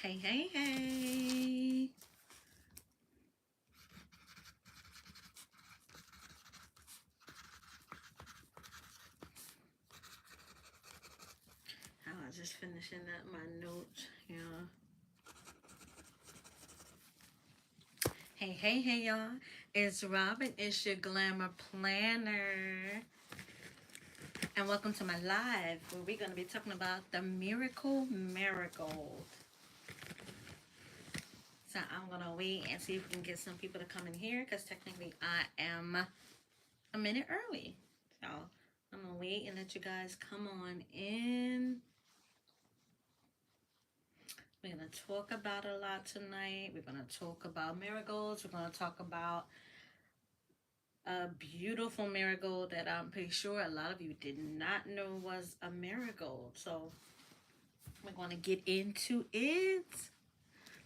Hey, hey, hey. I was just finishing up my notes, you know. Hey, hey, hey, y'all. It's Robin. It's your Glamour Planner. And welcome to my live where we're going to be talking about the Miracle Marigold. So I'm going to wait and see if we can get some people to come in here because technically I am a minute early. So I'm going to wait and let you guys come on in. We're going to talk about a lot tonight. We're going to talk about marigolds. We're going to talk about a beautiful marigold that I'm pretty sure a lot of you did not know was a marigold. So we're going to get into it.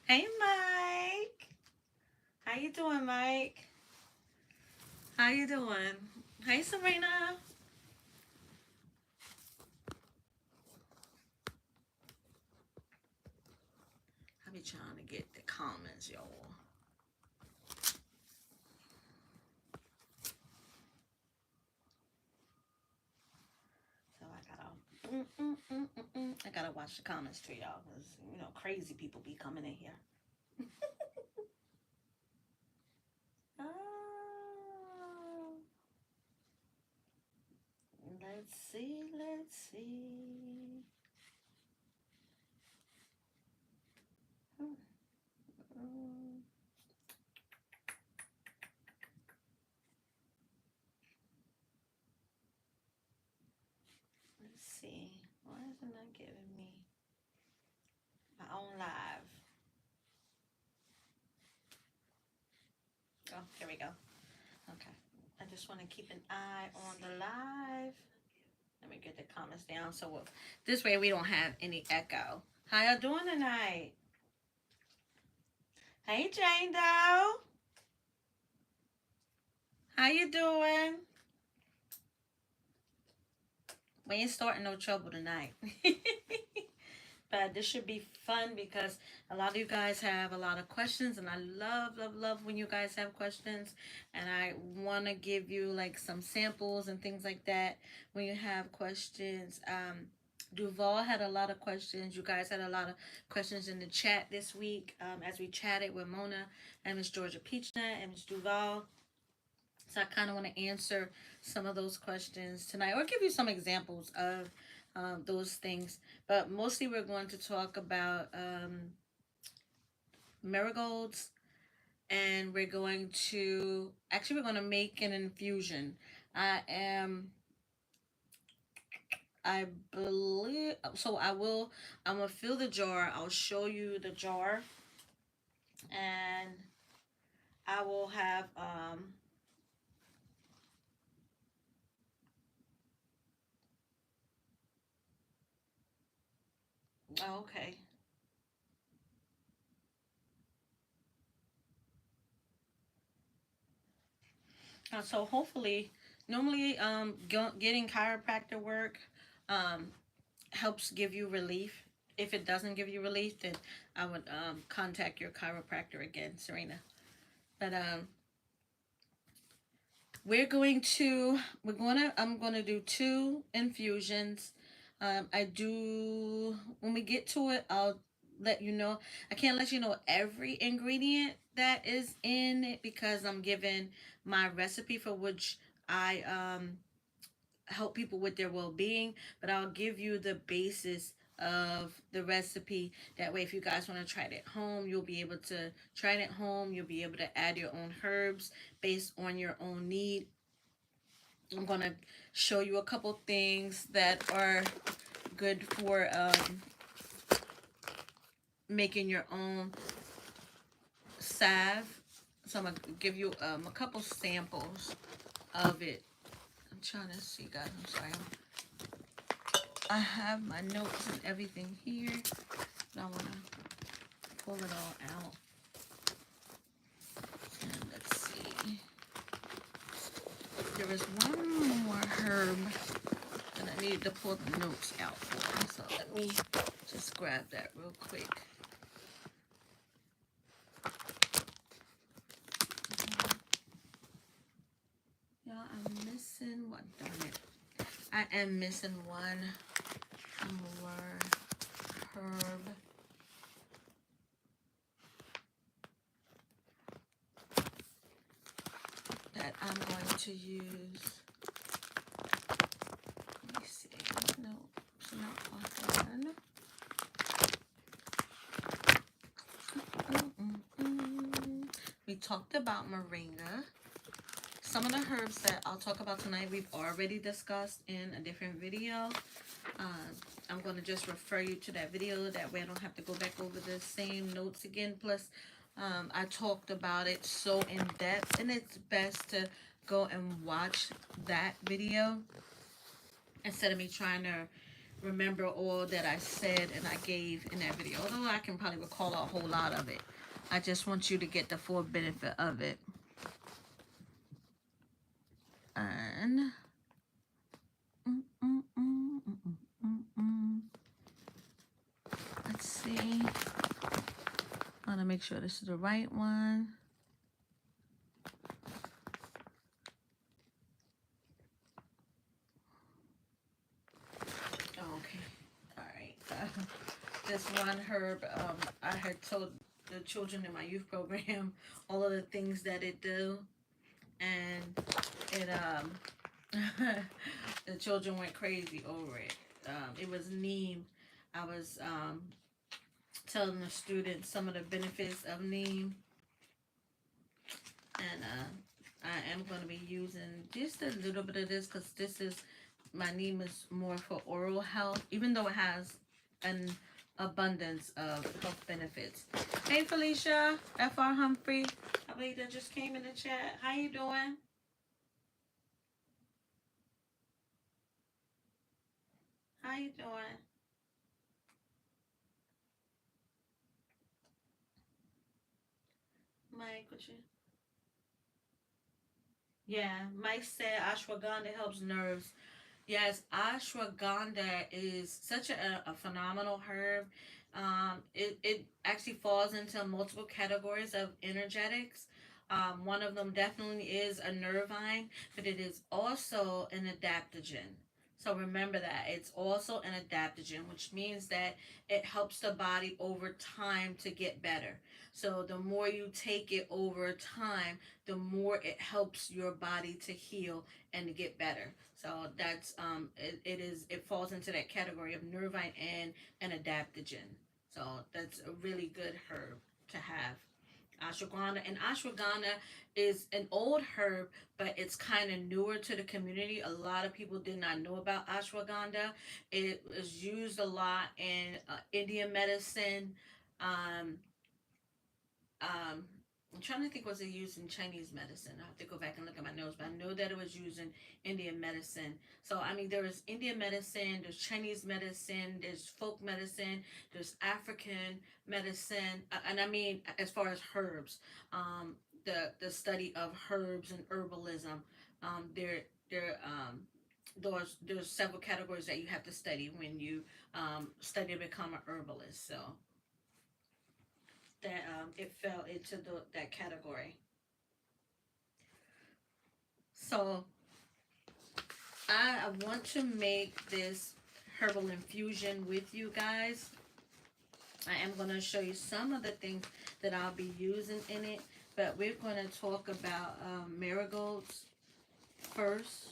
Hey, Mike. How you doing, Mike? How you doing? Hey, Serena. I be trying to get the comments, y'all. So I gotta watch the comments too, y'all, because you know crazy people be coming in here. Oh, let's see, let's see. Let's see. Why is it not giving me my own live? Oh, here we go. Okay. I just want to keep an eye on the live. Let me get the comments down so this way we don't have any echo. How y'all doing tonight? Hey, Jane Doe. How you doing? We ain't starting no trouble tonight. But this should be fun because a lot of you guys have a lot of questions, and I love, love, love when you guys have questions. And I want to give you like some samples and things like that when you have questions. Duval had a lot of questions. You guys had a lot of questions in the chat this week as we chatted with Mona and Miss Georgia Peachnet and Miss Duval. So I kind of want to answer some of those questions tonight or give you some examples of those things. But mostly we're going to talk about marigolds, and we're going to make an infusion. I believe so. I'm gonna fill the jar. I'll show you the jar, and I will have okay. So hopefully, normally getting chiropractor work helps give you relief. If it doesn't give you relief, then I would contact your chiropractor again, Serena. But I'm gonna do 2 infusions. When we get to it, I'll let you know. I can't let you know every ingredient that is in it because I'm giving my recipe for which I help people with their well-being, but I'll give you the basis of the recipe. That way if you guys want to try it at home, you'll be able to try it at home. You'll be able to add your own herbs based on your own need. I'm going to show you a couple things that are good for making your own salve. So I'm going to give you a couple samples of it. I'm trying to see, guys. I'm sorry. I have my notes and everything here. I want to pull it all out. And let's see. There is one more herb that I need to pull the notes out for. So let me just grab that real quick. I am missing one more herb. That I'm going to use. Let me see. No, it's not one. We talked about moringa. Some of the herbs that I'll talk about tonight we've already discussed in a different video. I'm going to just refer you to that video. That way I don't have to go back over the same notes again. Plus, I talked about it so in depth, and it's best to go and watch that video instead of me trying to remember all that I said and I gave in that video. Although I can probably recall a whole lot of it. I just want you to get the full benefit of it. And let's see. I want to make sure this is the right one. Okay. All right. This one herb, I had told the children in my youth program all of the things that it do, and it the children went crazy over it. It was neem. I was telling the students some of the benefits of neem, and I am going to be using just a little bit of this because this is, my neem is more for oral health, even though it has an abundance of health benefits. Hey Felicia, F.R. Humphrey, I believe that just came in the chat. How you doing? How you doing? Mike, what you? Yeah, Mike said ashwagandha helps nerves. Yes, ashwagandha is such a phenomenal herb. It actually falls into multiple categories of energetics. One of them definitely is a nervine, but it is also an adaptogen. So remember that it's also an adaptogen, which means that it helps the body over time to get better. So the more you take it over time, the more it helps your body to heal and to get better. So that's it falls into that category of nervine and an adaptogen. So that's a really good herb to have. Ashwagandha, and ashwagandha is an old herb, but it's kind of newer to the community. A lot of people did not know about ashwagandha. It was used a lot in Indian medicine. Um, um, I'm trying to think, was it used in Chinese medicine? I have to go back and look at my notes, but I know that it was used in Indian medicine. So I mean, there is Indian medicine, there's Chinese medicine, there's folk medicine, there's African medicine, and I mean as far as herbs, the study of herbs and herbalism, there there's several categories that you have to study when you study to become an herbalist. So that it fell into that category. So I want to make this herbal infusion with you guys. I am going to show you some of the things that I'll be using in it, but we're going to talk about marigolds first.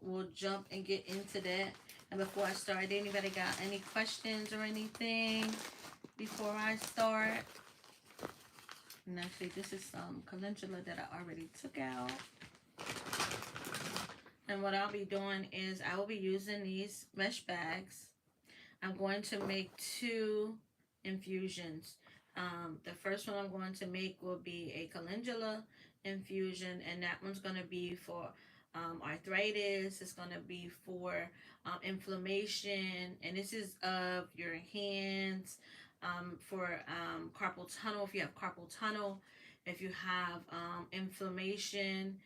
We'll jump and get into that. And before I start, anybody got any questions or anything before I start? And actually, this is some calendula that I already took out. And what I'll be doing is I will be using these mesh bags. I'm going to make 2 infusions. The first one I'm going to make will be a calendula infusion, and that one's going to be for arthritis. It's going to be for inflammation, and this is of your hands, for carpal tunnel, if you have carpal tunnel, if you have inflammation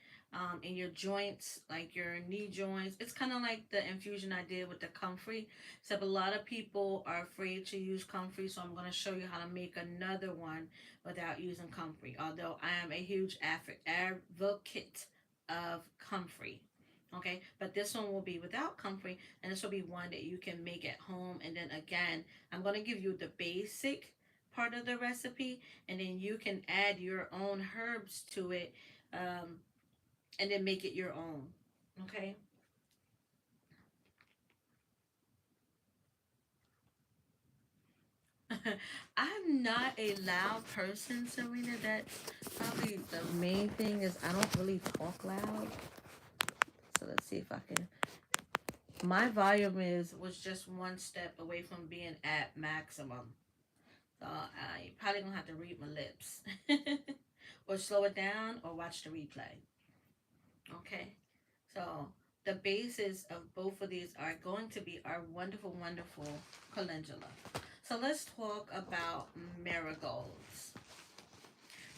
in your joints, like your knee joints. It's kind of like the infusion I did with the comfrey, except a lot of people are afraid to use comfrey, so I'm going to show you how to make another one without using comfrey, although I am a huge advocate of comfrey. Okay, but this one will be without comfrey, and this will be one that you can make at home. And then again, I'm going to give you the basic part of the recipe, and then you can add your own herbs to it, um, and then make it your own. Okay. I'm not a loud person, Serena. That's probably the main thing, is I don't really talk loud. So let's see if I can. My volume is was just one step away from being at maximum. So I probably gonna have to read my lips, or slow it down, or watch the replay. Okay. So the basis of both of these are going to be our wonderful, wonderful calendula. So let's talk about marigolds.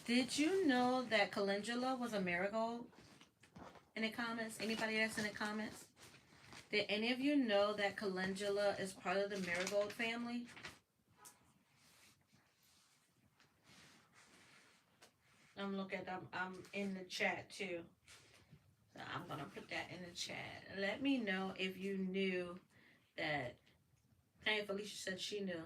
Did you know that calendula was a marigold? In the comments, anybody that's in the comments? Did any of you know that calendula is part of the marigold family? I'm looking. I'm in the chat too. So I'm gonna put that in the chat. Let me know if you knew that. Hey, Felicia said she knew.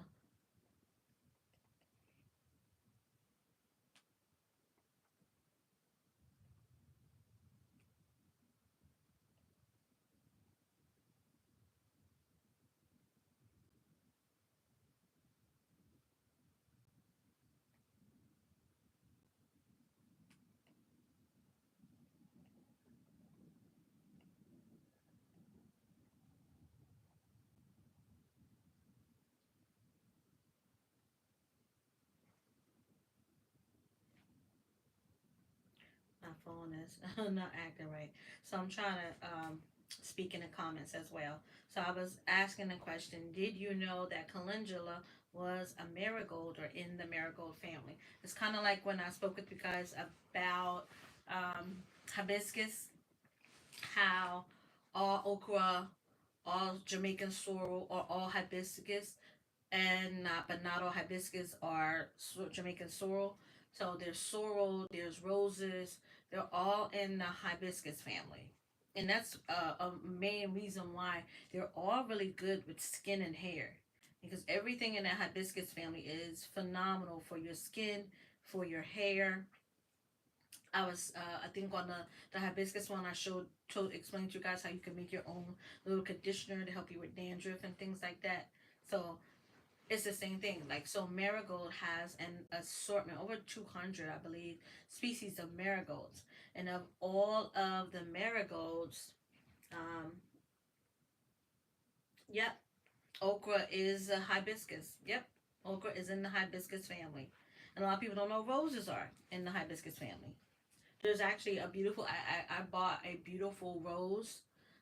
My phone is not acting right. So I'm trying to speak in the comments as well. So I was asking the question, did you know that calendula was a marigold, or in the marigold family? It's kind of like when I spoke with you guys about hibiscus, how all okra, all Jamaican sorrel, or all hibiscus, and not but not all hibiscus are Jamaican sorrel. So there's sorrel, there's roses. They're all in the hibiscus family, and that's a main reason why they're all really good with skin and hair, because everything in that hibiscus family is phenomenal for your skin, for your hair. I think on the hibiscus one, I explained to you guys how you can make your own little conditioner to help you with dandruff and things like that. So it's the same thing. Like, so marigold has an assortment, over 200, I believe, species of marigolds. And of all of the marigolds, um, yep, okra is a hibiscus. Yep, okra is in the hibiscus family. And a lot of people don't know roses are in the hibiscus family. There's actually a beautiful, I bought a beautiful rose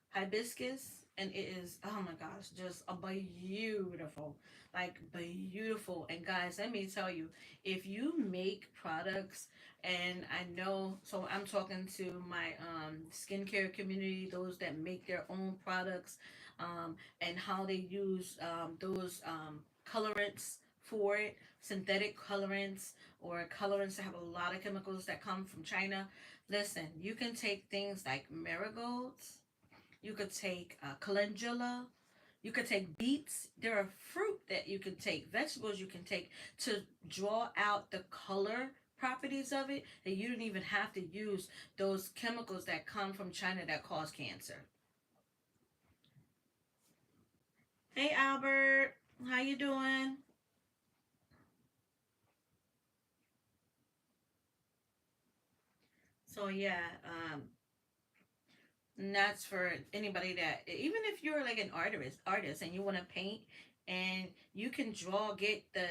hibiscus, and it is, oh my gosh, just a beautiful, like beautiful. And guys, let me tell you, if you make products, and I know, so I'm talking to my skincare community, those that make their own products, and how they use those colorants for it, synthetic colorants, or colorants that have a lot of chemicals that come from China. Listen, you can take things like marigolds, you could take calendula, you could take beets. There are fruit that you can take, vegetables you can take to draw out the color properties of it, that you don't even have to use those chemicals that come from China that cause cancer. Hey Albert, how you doing? So yeah, and that's for anybody that, even if you're like an artist and you want to paint, and you can get the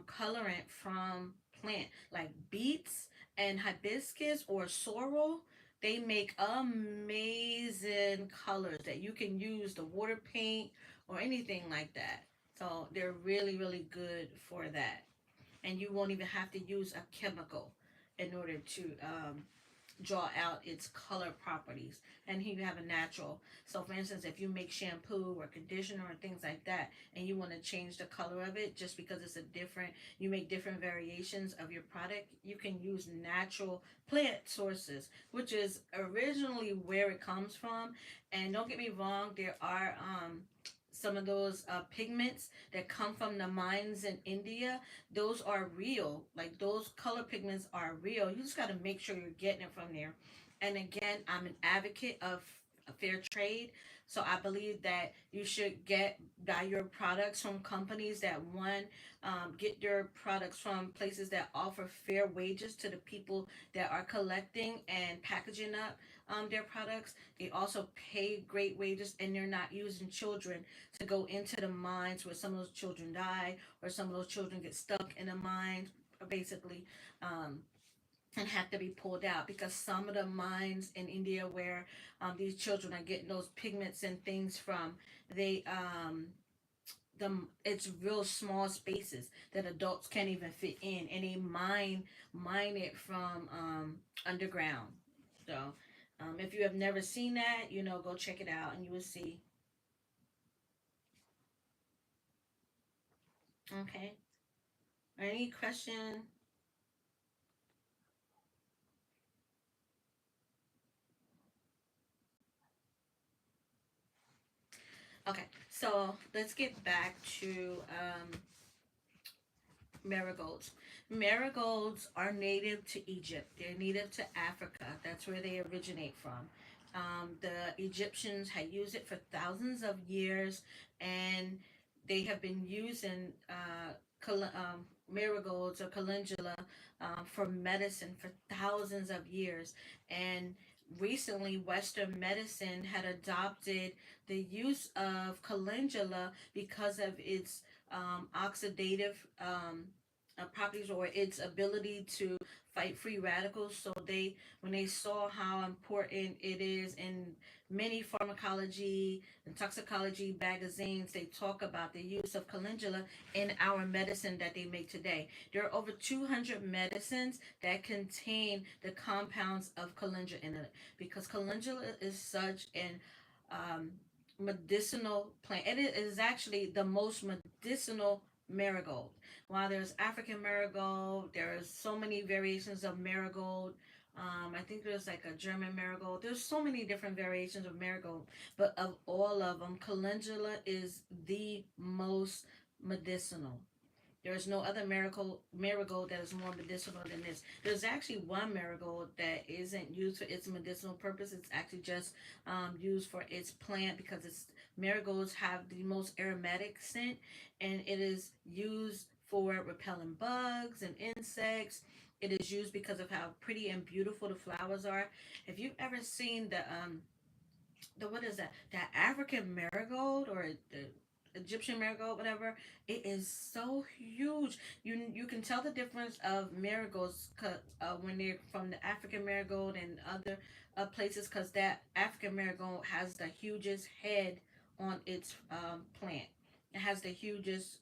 colorant from plant like beets and hibiscus or sorrel. They make amazing colors that you can use to water paint or anything like that. So they're really, really good for that. And you won't even have to use a chemical in order to draw out its color properties. And here you have a natural. So for instance, if you make shampoo or conditioner or things like that, and you want to change the color of it just because it's a different, you make different variations of your product, you can use natural plant sources, which is originally where it comes from. And don't get me wrong, there are some of those pigments that come from the mines in India. Those are real. Like those color pigments are real. You just got to make sure you're getting it from there. And again, I'm an advocate of fair trade. So I believe that you should buy your products from companies that, one, get your products from places that offer fair wages to the people that are collecting and packaging up their products. They also pay great wages, and they're not using children to go into the mines where some of those children die, or some of those children get stuck in the mines, basically. Um, and have to be pulled out, because some of the mines in India where these children are getting those pigments and things from, they it's real small spaces that adults can't even fit in, and they mine it from underground. So if you have never seen that, go check it out and you will see. Okay. Any question? Okay, so let's get back to marigolds. Marigolds are native to Egypt. They're native to Africa. That's where they originate from. The Egyptians had used it for thousands of years, and they have been using marigolds or calendula for medicine for thousands of years. And recently, Western medicine had adopted the use of calendula because of its oxidative properties, or its ability to fight free radicals. So when they saw how important it is in many pharmacology and toxicology magazines, they talk about the use of calendula in our medicine that they make today. There are over 200 medicines that contain the compounds of calendula in it, because calendula is such an um, medicinal plant. It is actually the most medicinal marigold. While there's African marigold, there's so many variations of marigold. I think there's like a German marigold. There's so many different variations of marigold, but of all of them, calendula is the most medicinal. There is no other marigold that is more medicinal than this. There's actually one marigold that isn't used for its medicinal purpose. It's actually just used for its plant, because its marigolds have the most aromatic scent, and it is used for repelling bugs and insects. It is used because of how pretty and beautiful the flowers are. If you've ever seen the what is that? That African marigold, or the Egyptian marigold, whatever. It is so huge. You can tell the difference of marigolds when they're from the African marigold and other places, because that African marigold has the hugest head on its plant. It has the hugest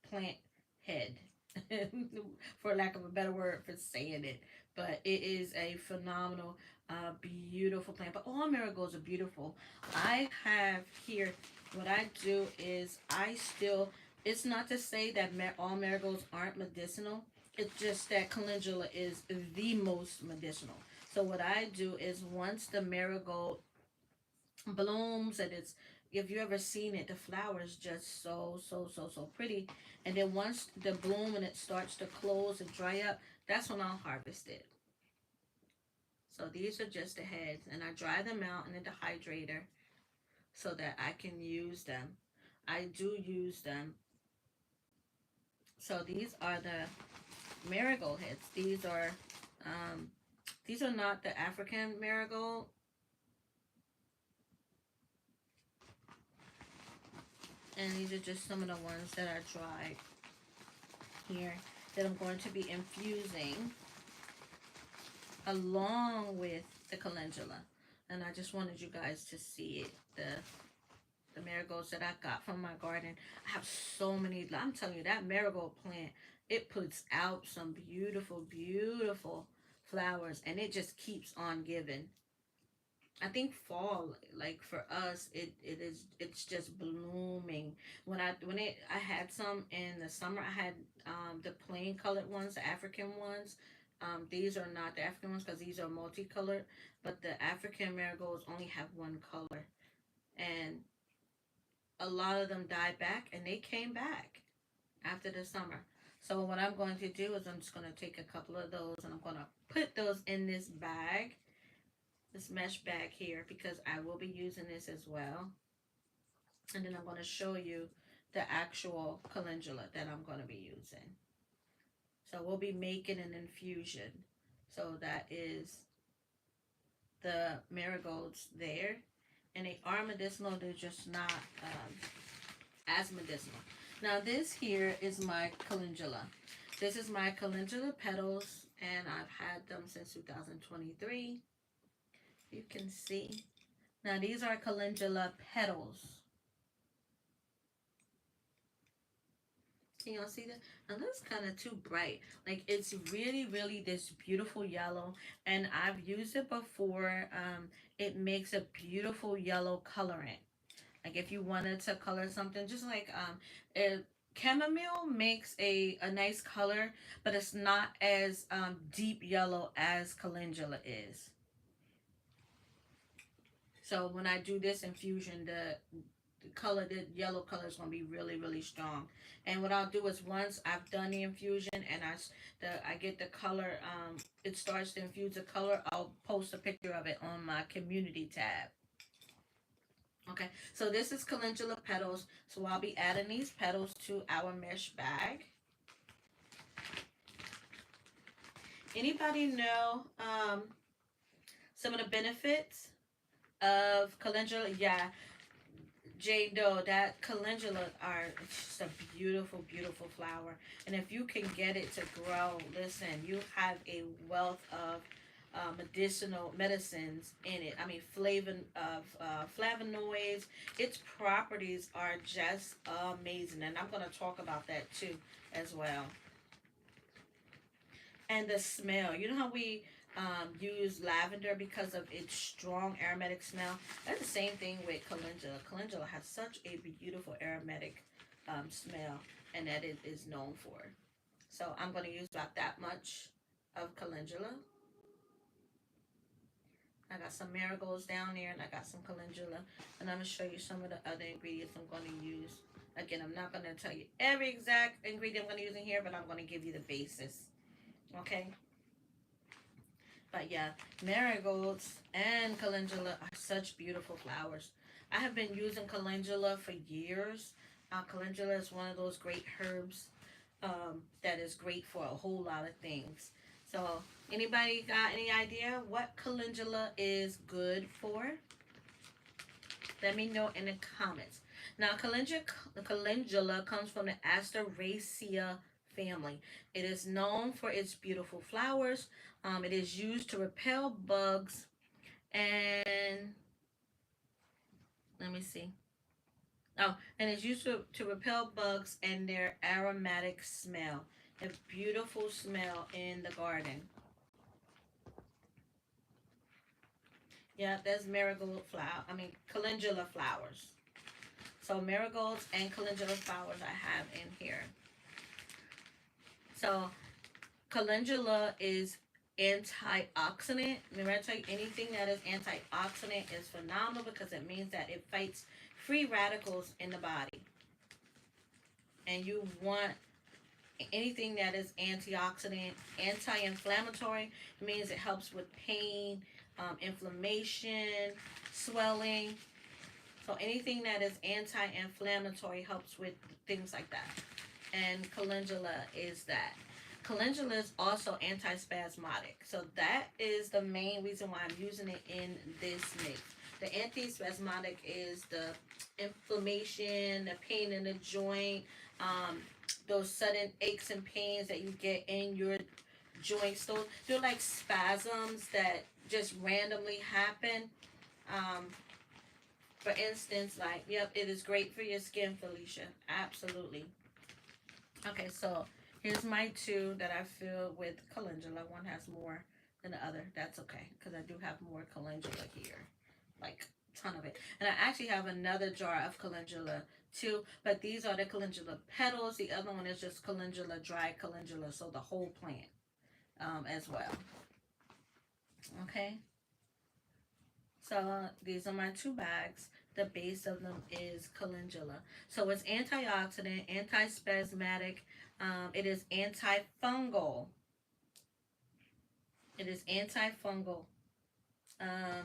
plant head, for lack of a better word for saying it. But it is a phenomenal, beautiful plant. But all marigolds are beautiful. I have here, what I do is it's not to say that all marigolds aren't medicinal. It's just that calendula is the most medicinal. So what I do is, once the marigold blooms, and if you ever seen it, the flowers just so pretty. And then once the bloom and it starts to close and dry up, that's when I'll harvest it. So these are just the heads, and I dry them out in a dehydrator so that I can use them. I do use them. So these are the marigold heads. Um, these are not the African marigold. And these are just some of the ones that are dried here, that I'm going to be infusing along with the calendula. And I just wanted you guys to see it. The marigolds that I got from my garden. I have so many. I'm telling you, that marigold plant, it puts out some beautiful, beautiful flowers, and it just keeps on giving. I think fall, like for us, it's just blooming. I had some in the summer. I had the plain colored ones, the African ones. These are not the African ones because these are multicolored, but the African marigolds only have one color, and a lot of them died back, and they came back after the summer. So what I'm going to do is I'm just going to take a couple of those and I'm going to put those in this bag, this mesh bag here, because I will be using this as well. And then I'm going to show you the actual calendula that I'm going to be using. So we'll be making an infusion. So that is the marigolds there. And they are medicinal, they're just not as medicinal. Now this here is my calendula. This is my calendula petals, and I've had them since 2023. You can see. Now these are calendula petals. Can y'all see that? Now that's kind of too bright. Like it's really, really this beautiful yellow, and I've used it before. It makes a beautiful yellow colorant. Like if you wanted to color something, just like chamomile makes a nice color, but it's not as deep yellow as calendula is. So when I do this infusion, the yellow color is going to be really, really strong. And what I'll do is once I've done the infusion and I get the color, it starts to infuse the color, I'll post a picture of it on my community tab. Okay, so this is calendula petals. So I'll be adding these petals to our mesh bag. Anybody know some of the benefits of calendula? Yeah, Jane Doe, that calendula it's just a beautiful, beautiful flower. And if you can get it to grow, listen, you have a wealth of medicinal medicines in it. I mean, flavonoids. Its properties are just amazing, and I'm going to talk about that too as well. And the smell. You know how we use lavender because of its strong aromatic smell? That's the same thing with calendula. Calendula has such a beautiful aromatic smell, and that it is known for. So I'm going to use about that much of calendula. I got some marigolds down there, and I got some calendula. And I'm going to show you some of the other ingredients I'm going to use. Again, I'm not going to tell you every exact ingredient I'm going to use in here, but I'm going to give you the basis. Okay? But yeah, marigolds and calendula are such beautiful flowers. I have been using calendula for years. Calendula is one of those great herbs that is great for a whole lot of things. So anybody got any idea what calendula is good for? Let me know in the comments. Now, calendula comes from the Asteraceae family. It is known for its beautiful flowers. It is used to repel bugs, and let me see. Oh, and it's used to repel bugs and their aromatic smell. A beautiful smell in the garden. Yeah, there's calendula flowers. So marigolds and calendula flowers I have in here. So calendula is antioxidant. Remember, I tell you, anything that is antioxidant is phenomenal because it means that it fights free radicals in the body. And you want anything that is antioxidant, anti-inflammatory. It means it helps with pain, inflammation, swelling. So anything that is anti-inflammatory helps with things like that. And calendula is that. Calendula is also antispasmodic. So that is the main reason why I'm using it in this mix. The antispasmodic is the inflammation, the pain in the joint, those sudden aches and pains that you get in your joints. They're like spasms that just randomly happen. For instance, like, yep, it is great for your skin, Felicia. Absolutely. Okay, so here's my two that I fill with calendula. One has more than the other. That's okay, because I do have more calendula here, like a ton of it. And I actually have another jar of calendula too, but these are the calendula petals. The other one is just calendula, dried calendula, so the whole plant as well. Okay, so these are my two bags. The base of them is calendula. So it's antioxidant, anti-spasmodic, it is antifungal. It is antifungal. Um,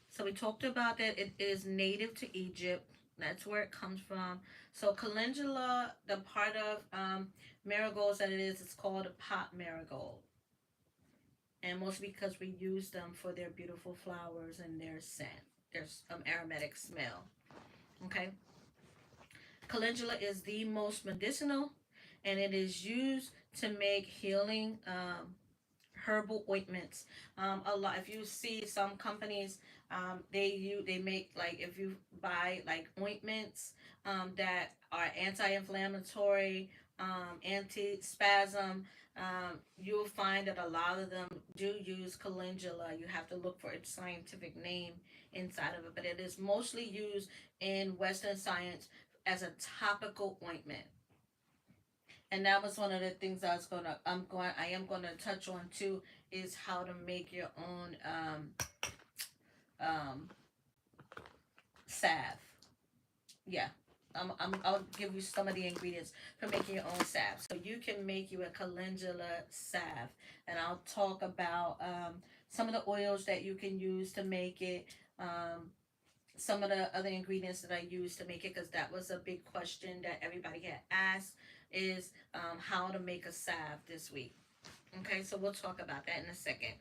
so we talked about that it is native to Egypt. That's where it comes from. So calendula, the part of marigolds that it is called a pot marigold. And mostly because we use them for their beautiful flowers and their scent, their aromatic smell. Okay, calendula is the most medicinal, and it is used to make healing herbal ointments. A lot. If you see some companies, they make, like, if you buy like ointments that are anti-inflammatory, anti-spasm. You'll find that a lot of them do use calendula. You have to look for its scientific name inside of it, but it is mostly used in Western science as a topical ointment. And that was one of the things I am gonna touch on too, is how to make your own um salve. Yeah. I'll give you some of the ingredients for making your own salve. So you can make you a calendula salve. And I'll talk about some of the oils that you can use to make it, some of the other ingredients that I use to make it, because that was a big question that everybody had asked, is how to make a salve this week. Okay, so we'll talk about that in a second.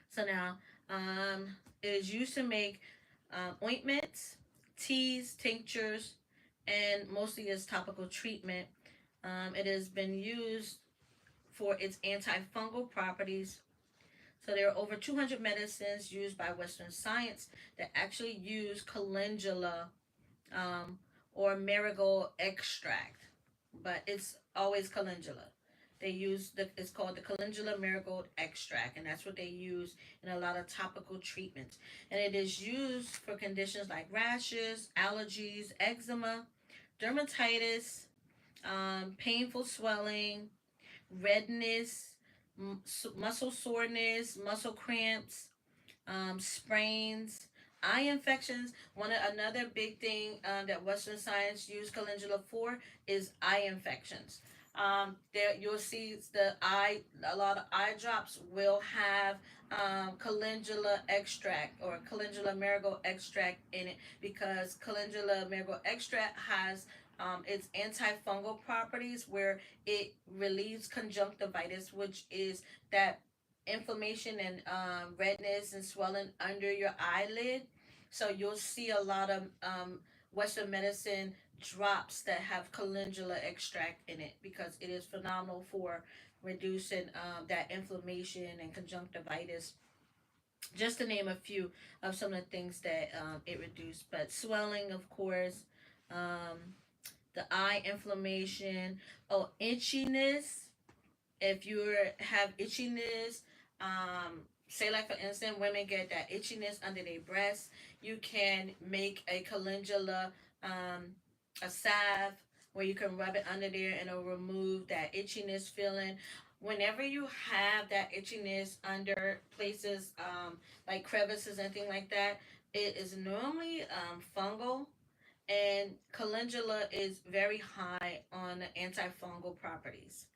So now, it is used to make ointments, teas, tinctures, and mostly as topical treatment. It has been used for its antifungal properties. So there are over 200 medicines used by Western science that actually use calendula um, or marigold extract, but it's always calendula. They use it's called the calendula marigold extract, and that's what they use in a lot of topical treatments. And it is used for conditions like rashes, allergies, eczema, dermatitis, painful swelling, redness, muscle soreness, muscle cramps, sprains, eye infections. Another big thing that Western science use calendula for is eye infections. There you'll see a lot of eye drops will have calendula extract or calendula marigold extract in it, because calendula marigold extract has its antifungal properties, where it relieves conjunctivitis, which is that inflammation and redness and swelling under your eyelid. So you'll see a lot of Western medicine drops that have calendula extract in it, because it is phenomenal for reducing that inflammation and conjunctivitis. Just to name a few of some of the things that it reduced. But swelling, of course, um, the eye inflammation, oh, itchiness. If you have itchiness, say like for instance, women get that itchiness under their breasts, you can make a calendula, a salve, where you can rub it under there and it'll remove that itchiness feeling. Whenever you have that itchiness under places like crevices and things like that, it is normally fungal, and calendula is very high on the antifungal properties.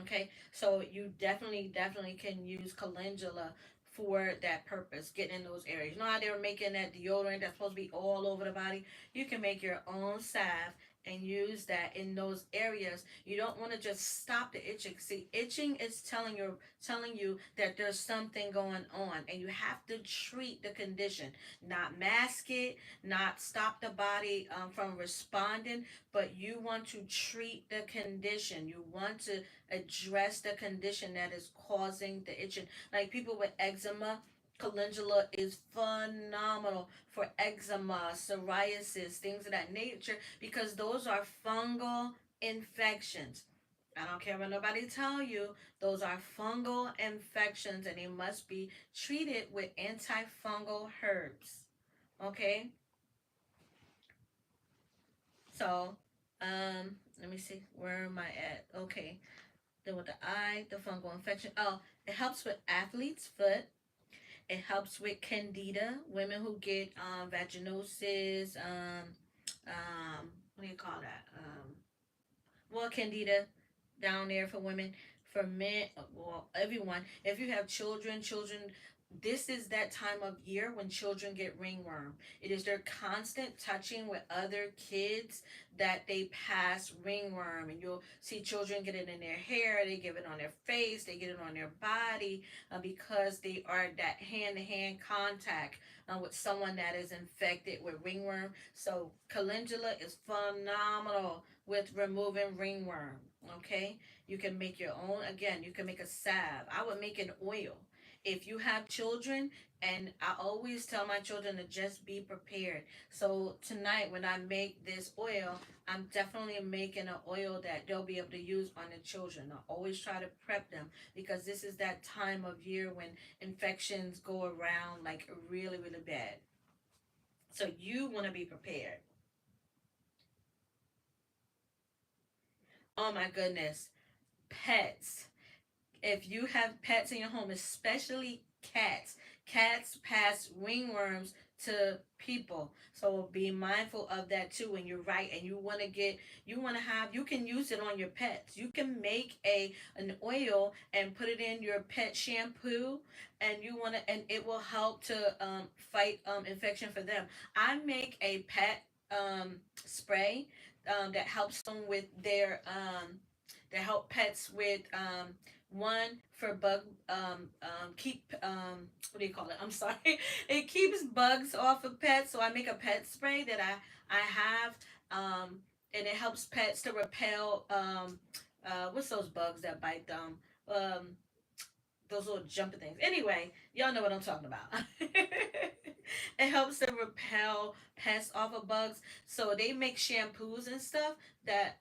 Okay, so you definitely can use calendula for that purpose, getting in those areas. You know how they were making that deodorant that's supposed to be all over the body? You can make your own salve and use that in those areas. You don't want to just stop the itching. See, itching is telling you that there's something going on, and you have to treat the condition, not mask it, not stop the body from responding, but you want to treat the condition. You want to address the condition that is causing the itching. Like people with eczema, calendula is phenomenal for eczema, psoriasis, things of that nature, because those are fungal infections. I don't care what nobody tell you. Those are fungal infections and they must be treated with antifungal herbs. Okay? So, let me see. Where am I at? Okay. Then with the eye, the fungal infection. Oh, it helps with athlete's foot. It helps with candida, women who get vaginosis, what do you call that? Well, candida down there for women. For men, well, everyone. If you have children, this is that time of year when children get ringworm. It is their constant touching with other kids that they pass ringworm, and you'll see children get it in their hair, they get it on their face, they get it on their body, because they are that hand-to-hand contact with someone that is infected with ringworm. So calendula is phenomenal with removing ringworm. Okay, you can make your own. Again, you can make a salve. I would make an oil. If you have children, and I always tell my children to just be prepared. So tonight, when I make this oil, I'm definitely making an oil that they'll be able to use on the children. I always try to prep them because this is that time of year when infections go around like really, really bad. So you want to be prepared. Oh my goodness. Pets. If you have pets in your home, especially cats, cats pass ringworms to people. So be mindful of that too when you're right and you want to have, you can use it on your pets. You can make an oil and put it in your pet shampoo, and and it will help to fight infection for them. I make a pet spray that helps them with their that help pets with one for bug keep what do you call it? I'm sorry. It keeps bugs off of pets, so I make a pet spray that I have and it helps pets to repel what's those bugs that bite them? Um those little jumping things. Anyway, y'all know what I'm talking about. It helps to repel pests off of bugs. So they make shampoos and stuff that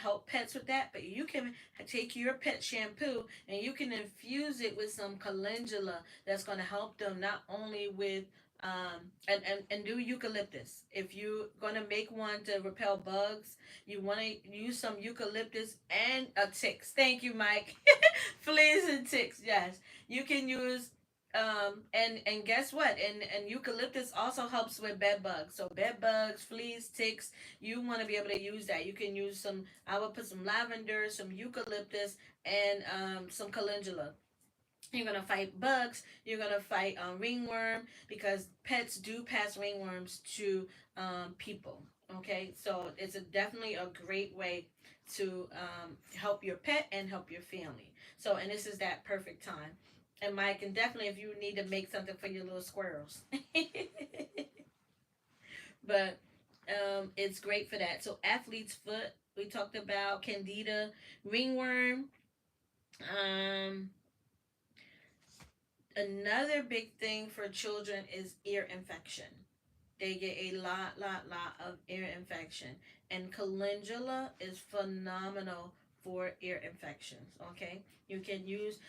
help pets with that. But you can take your pet shampoo and you can infuse it with some calendula that's going to help them not only with and do eucalyptus. If you're gonna make one to repel bugs, you want to use some eucalyptus and ticks. Thank you, Mike. Fleas and ticks. Yes, you can use and guess what? And eucalyptus also helps with bed bugs. So bed bugs, fleas, ticks. You want to be able to use that. You can use some. I would put some lavender, some eucalyptus, and some calendula. You're gonna fight bugs. You're gonna fight ringworm because pets do pass ringworms to people. Okay, so it's definitely a great way to help your pet and help your family. So, and this is that perfect time. And Mike, and definitely if you need to make something for your little squirrels, but it's great for that. So, athlete's foot. We talked about candida, ringworm. Um, Another big thing for children is ear infection. They get a lot of ear infection. And calendula is phenomenal for ear infections. Okay, you can use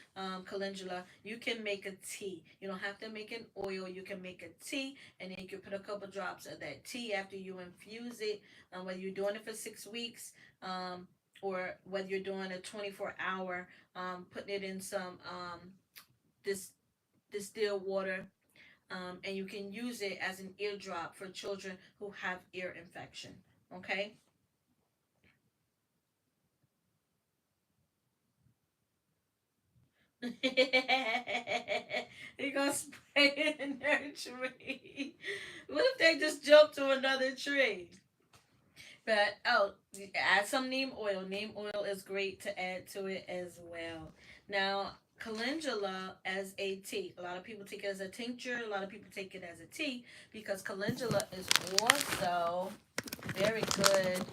calendula. You can make a tea. You don't have to make an oil. You can make a tea, and then you can put a couple drops of that tea after you infuse it. Whether you're doing it for 6 weeks, or whether you're doing a 24-hour, putting it in some this distilled water, and you can use it as an eardrop for children who have ear infection. Okay. You're gonna spray it in their tree. What if they just jump to another tree? But oh, add some neem oil. Neem oil is great to add to it as well. Now, calendula as a tea. A lot of people take it as a tincture. A lot of people take it as a tea because calendula is also very good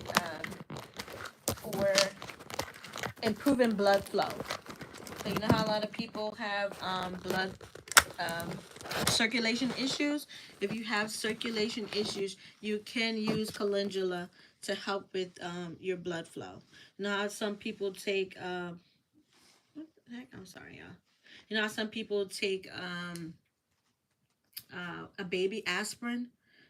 for improving blood flow. So you know how a lot of people have blood um, circulation issues. If you have circulation issues, you can use calendula to help with your blood flow. You know how some people take what the heck? I'm sorry, y'all. You know how some people take a baby aspirin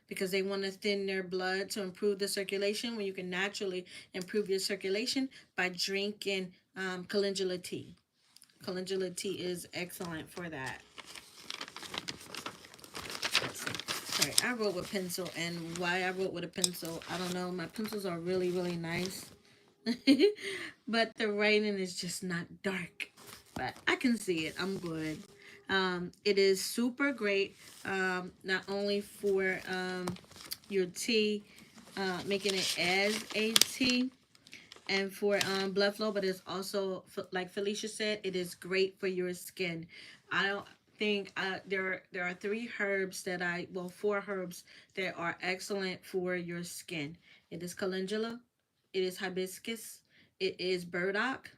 because they want to thin their blood to improve the circulation, when you can naturally improve your circulation by drinking calendula tea. Calendula tea is excellent for that. Let's see. Sorry, I wrote with pencil, and why I wrote with a pencil, I don't know. My pencils are really, really nice. But the writing is just not dark. But I can see it. I'm good. It is super great, not only for your tea, making it as a tea, and for blood flow, but it's also, like Felicia said, it is great for your skin. I don't think there are three herbs that four herbs that are excellent for your skin. It is calendula, it is hibiscus, it is burdock,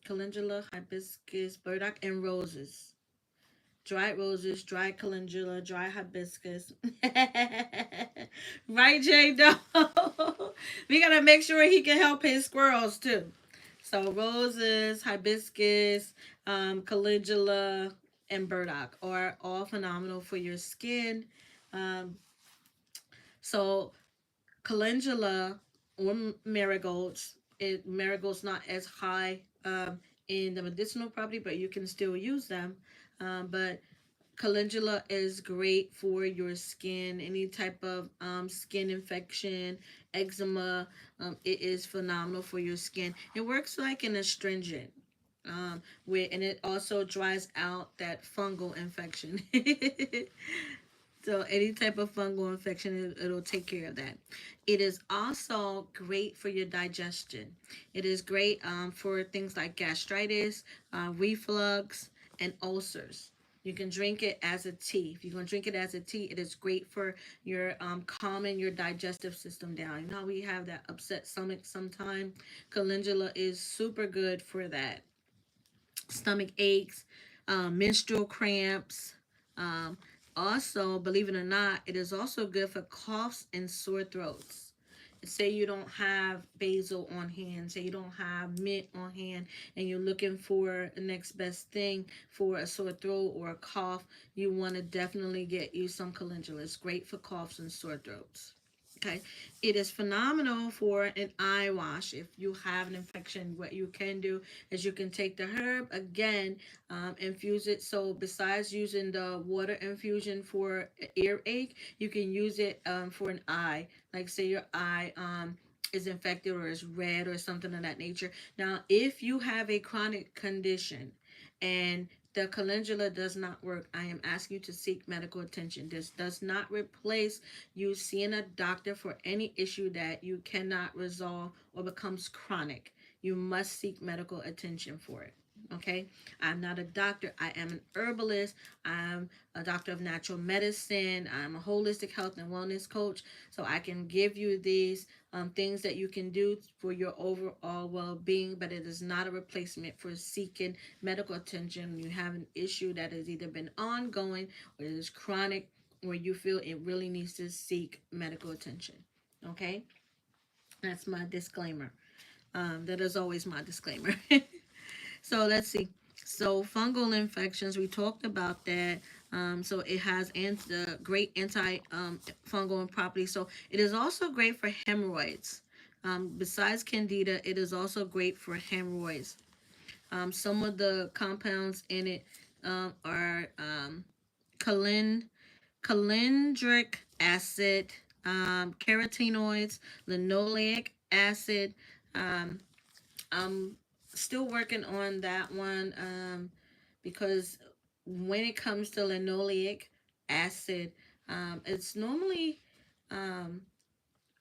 calendula, hibiscus, burdock, and roses. Dried roses, dried calendula, dry hibiscus. Right, J Doe? We gotta make sure he can help his squirrels too. So roses, hibiscus, calendula, and burdock are all phenomenal for your skin. Um, so calendula or marigolds. Marigolds not as high in the medicinal property, but you can still use them. But calendula is great for your skin, any type of skin infection, eczema. It is phenomenal for your skin. It works like an astringent. And it also dries out that fungal infection. So any type of fungal infection, it'll take care of that. It is also great for your digestion. It is great for things like gastritis, reflux, and ulcers. You can drink it as a tea. If you're going to drink it as a tea, it is great for your calming your digestive system down. You know, we have that upset stomach sometime. Calendula is super good for that. Stomach aches, menstrual cramps. Um, Also, believe it or not, it is also good for coughs and sore throats. Say you don't have basil on hand, say you don't have mint on hand, and you're looking for the next best thing for a sore throat or a cough, you want to definitely get you some calendula. It's great for coughs and sore throats. Okay, it is phenomenal for an eye wash. If you have an infection, what you can do is you can take the herb again, infuse it. So besides using the water infusion for earache, you can use it for an eye. Like say your eye is infected or is red or something of that nature. Now, if you have a chronic condition and the calendula does not work, I am asking you to seek medical attention. This does not replace you seeing a doctor for any issue that you cannot resolve or becomes chronic. You must seek medical attention for it. Okay, I'm not a doctor. I am an herbalist. I'm a doctor of natural medicine. I'm a holistic health and wellness coach. So I can give you these things that you can do for your overall well-being, but it is not a replacement for seeking medical attention when you have an issue that has either been ongoing or is chronic, where you feel it really needs to seek medical attention. Okay, that's my disclaimer. That is always my disclaimer. So let's see. So fungal infections, we talked about that. So it has great anti fungal properties. So it is also great for hemorrhoids. Besides candida, it is also great for hemorrhoids. Some of the compounds in it are calen, calendric acid, carotenoids, linoleic acid. Um, I'm still working on that one because when it comes to linoleic acid, it's normally um,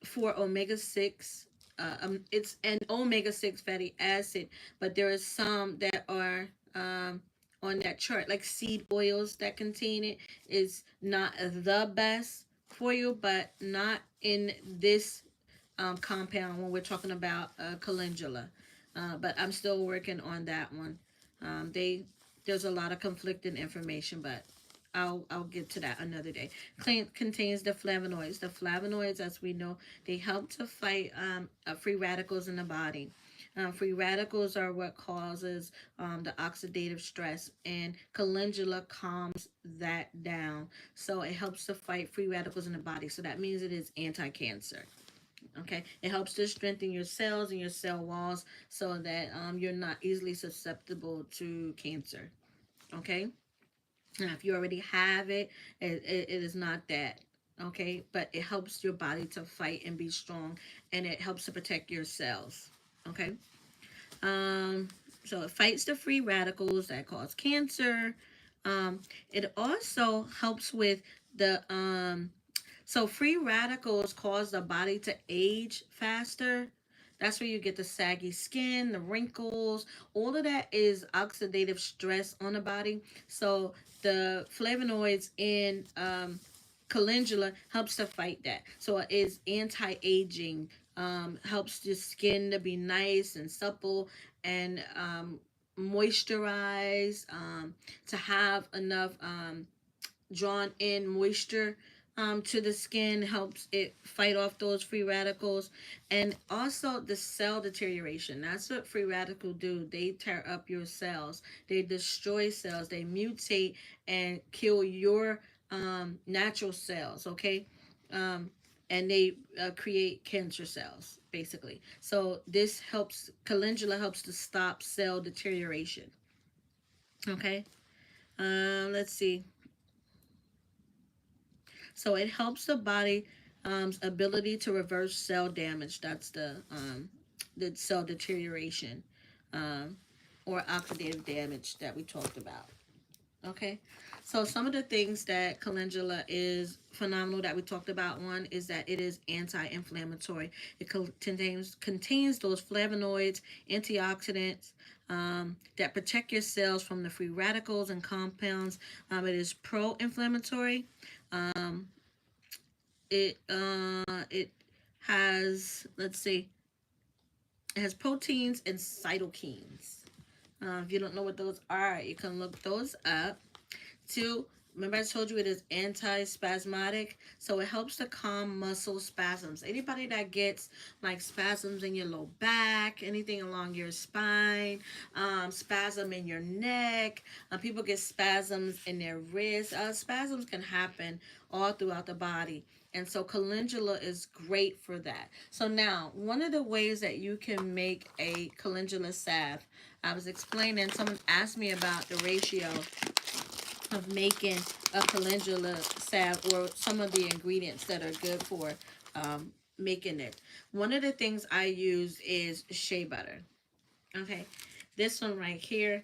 for omega-6. It's an omega-6 fatty acid, but there are some that are on that chart, like seed oils that contain it, is not the best for you, but not in this compound when we're talking about calendula. But I'm still working on that one. There's a lot of conflicting information, but I'll get to that another day. Contains the flavonoids. The flavonoids, as we know, they help to fight free radicals in the body. Free radicals are what causes the oxidative stress, and calendula calms that down. So it helps to fight free radicals in the body. So that means it is anti-cancer. Okay, it helps to strengthen your cells and your cell walls so that you're not easily susceptible to cancer. Okay, now if you already have it, it is not that. Okay, but it helps your body to fight and be strong, and it helps to protect your cells. Okay, um, so it fights the free radicals that cause cancer. It also helps with the so free radicals cause the body to age faster. That's where you get the saggy skin, the wrinkles. All of that is oxidative stress on the body. So the flavonoids in calendula helps to fight that. So it is anti-aging, helps the skin to be nice and supple and moisturize, to have enough drawn in moisture to the skin, helps it fight off those free radicals, and also the cell deterioration. That's what free radicals do. They tear up your cells, they destroy cells, they mutate and kill your natural cells. Okay, and they create cancer cells basically. So this helps, calendula helps to stop cell deterioration. Okay, let's see. So it helps the body ability to reverse cell damage. That's the cell deterioration um, or oxidative damage that we talked about. Okay, so some of the things that calendula is phenomenal that we talked about. One is that it is anti-inflammatory. It contains those flavonoids, antioxidants that protect your cells from the free radicals and compounds. It is pro-inflammatory. Um, it has, let's see, it has proteins and cytokines. If you don't know what those are, you can look those up. Two, remember I told you it is anti-spasmodic, so it helps to calm muscle spasms. Anybody that gets like spasms in your low back, anything along your spine, spasm in your neck, people get spasms in their wrists. Spasms can happen all throughout the body. And so calendula is great for that. So now, one of the ways that you can make a calendula salve, I was explaining, someone asked me about the ratio of making a calendula salve, or some of the ingredients that are good for making it. One of the things I use is shea butter. Okay, this one right here,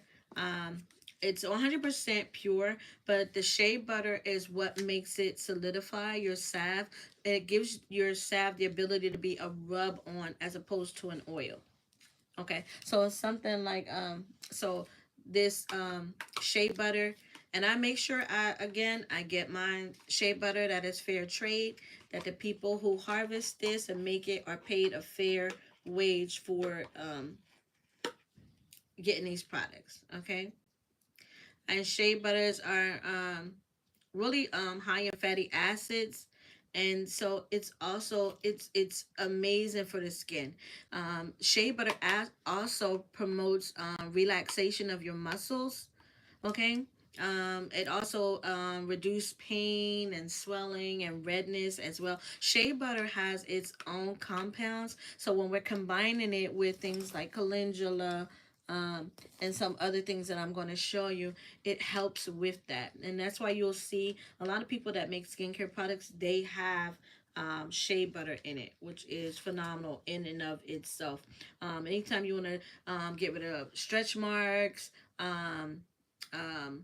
it's 100% pure, but the shea butter is what makes it solidify your salve. It gives your salve the ability to be a rub on as opposed to an oil. Okay, so it's something like so this shea butter, and I make sure I get my shea butter that is fair trade, that the people who harvest this and make it are paid a fair wage for getting these products. Okay, and shea butters are really high in fatty acids, and so it's also it's amazing for the skin. Shea butter also promotes relaxation of your muscles. Okay, it also reduce pain and swelling and redness as well. Shea butter has its own compounds, so when we're combining it with things like calendula, and some other things that I'm going to show you, it helps with that. And that's why you'll see a lot of people that make skincare products, they have shea butter in it, which is phenomenal in and of itself. Anytime you want to get rid of stretch marks, um, um,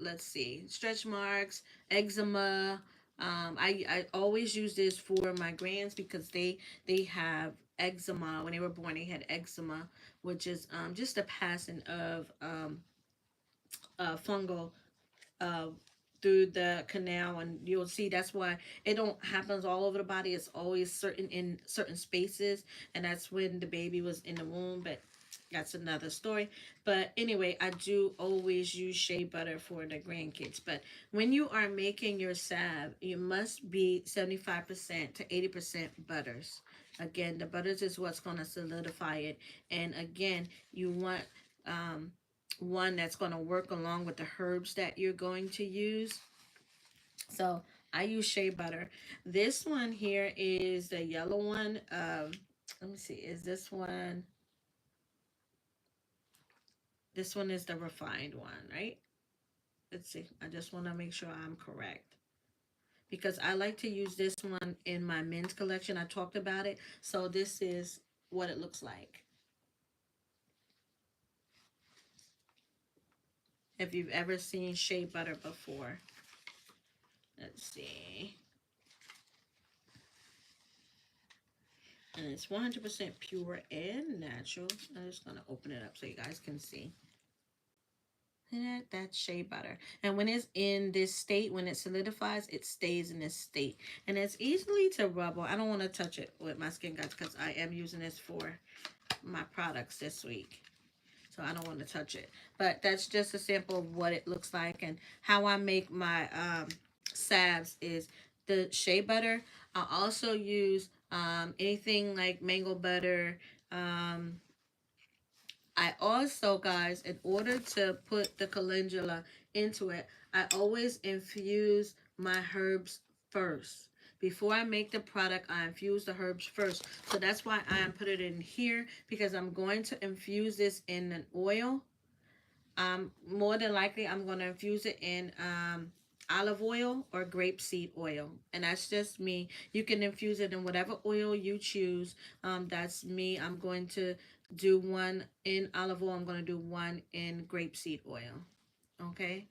let's see, stretch marks, eczema. I always use this for my grands because they have eczema. When they were born, they had eczema, which is just a passing of fungal uh, through the canal, and you'll see that's why it don't happens all over the body. It's always certain in certain spaces, and that's when the baby was in the womb. But That's another story. But anyway, I do always use shea butter for the grandkids. But when you are making your salve, you must be 75% to 80% butters. Again, the butters is what's going to solidify it. And again, you want one that's going to work along with the herbs that you're going to use. So I use shea butter. This one here is the yellow one. Let me see. Is this one? This one is the refined one, right? Let's see. I just want to make sure I'm correct. Because I like to use this one in my men's collection. I talked about it. So this is what it looks like. If you've ever seen shea butter before. Let's see. And it's 100% pure and natural. I'm just going to open it up so you guys can see. That's shea butter. And when it's in this state, when it solidifies, it stays in this state. And it's easily to rub on. I don't want to touch it with my skin, guys, because I am using this for my products this week. So I don't want to touch it. But that's just a sample of what it looks like. And how I make my salves is the shea butter. I also use anything like mango butter, I also, guys, in order to put the calendula into it, I always infuse my herbs first. Before I make the product, I infuse the herbs first. So that's why I put it in here, because I'm going to infuse this in an oil. More than likely, I'm going to infuse it in olive oil or grapeseed oil. And that's just me. You can infuse it in whatever oil you choose. That's me. I'm going to do one in olive oil. I'm going to do one in grapeseed oil. Okay.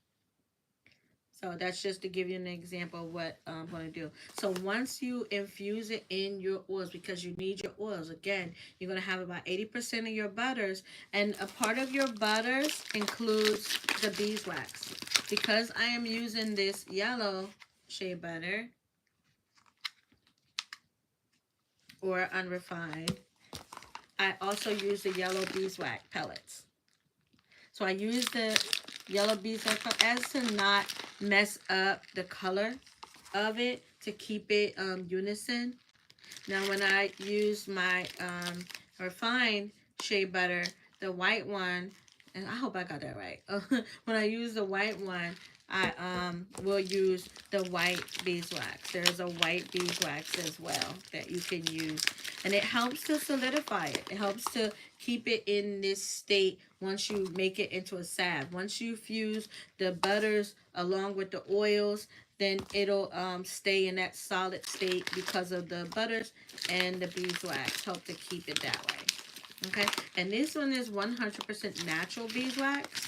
So that's just to give you an example of what I'm going to do. So once you infuse it in your oils, because you need your oils, again, you're going to have about 80% of your butters. And a part of your butters includes the beeswax. Because I am using this yellow shea butter or unrefined, I also use the yellow beeswax pellets. So I use the yellow beeswax as to not mess up the color of it, to keep it unison. Now when I use my refined shea butter, the white one, and I hope I got that right. When I use the white one, I will use the white beeswax. There's a white beeswax as well that you can use. And it helps to solidify it. It helps to keep it in this state once you make it into a salve. Once you fuse the butters along with the oils, then it'll stay in that solid state because of the butters and the beeswax help to keep it that way. Okay, and this one is 100% natural beeswax.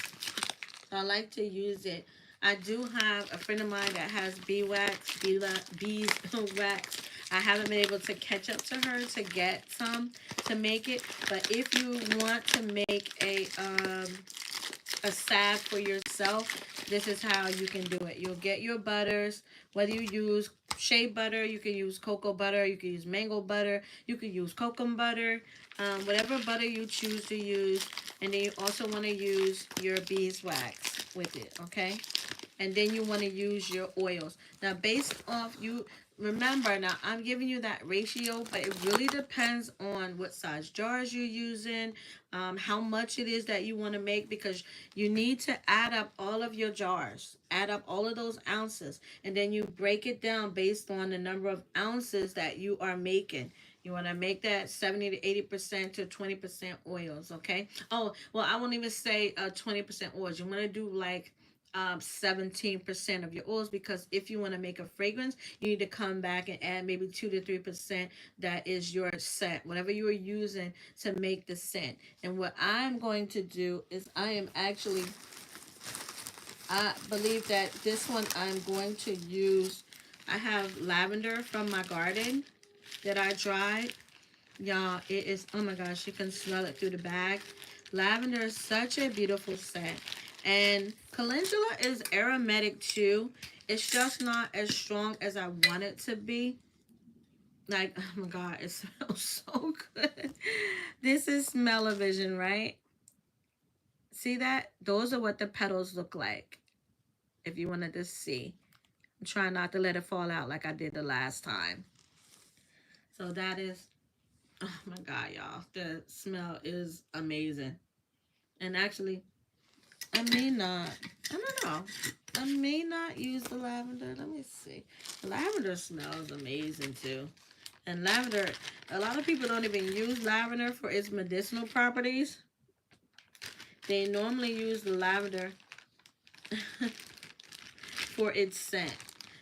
So I like to use it. I do have a friend of mine that has beeswax. I haven't been able to catch up to her to get some to make it. But if you want to make a salve for yourself, this is how you can do it. You'll get your butters, whether you use shea butter, you can use cocoa butter, you can use mango butter, you can use cocoa butter, whatever butter you choose to use. And then you also want to use your beeswax with it, okay? And then you want to use your oils. Now, based off you, remember, now I'm giving you that ratio, but it really depends on what size jars you're using, how much it is that you want to make, because you need to add up all of your jars, add up all of those ounces, and then you break it down based on the number of ounces that you are making. You want to make that 70 to 80% to 20% oils, okay? Oh, well, I won't even say 20% oils. You want to do like 17% of your oils, because if you want to make a fragrance, you need to come back and add maybe 2 to 3%. That is your scent, whatever you are using to make the scent. And what I'm going to do is I believe that this one I'm going to use, I have lavender from my garden that I dried. Y'all, it is, oh my gosh, you can smell it through the bag. Lavender is such a beautiful scent. And calendula is aromatic too. It's just not as strong as I want it to be. Like, oh my God, it smells so good. This is smell-o-vision, right? See that? Those are what the petals look like. If you wanted to see. I'm trying not to let it fall out like I did the last time. So that is, oh my God, y'all. The smell is amazing. And actually, I may not, I don't know. I may not use the lavender. Let me see. The lavender smells amazing too. And lavender, a lot of people don't even use lavender for its medicinal properties. They normally use the lavender for its scent.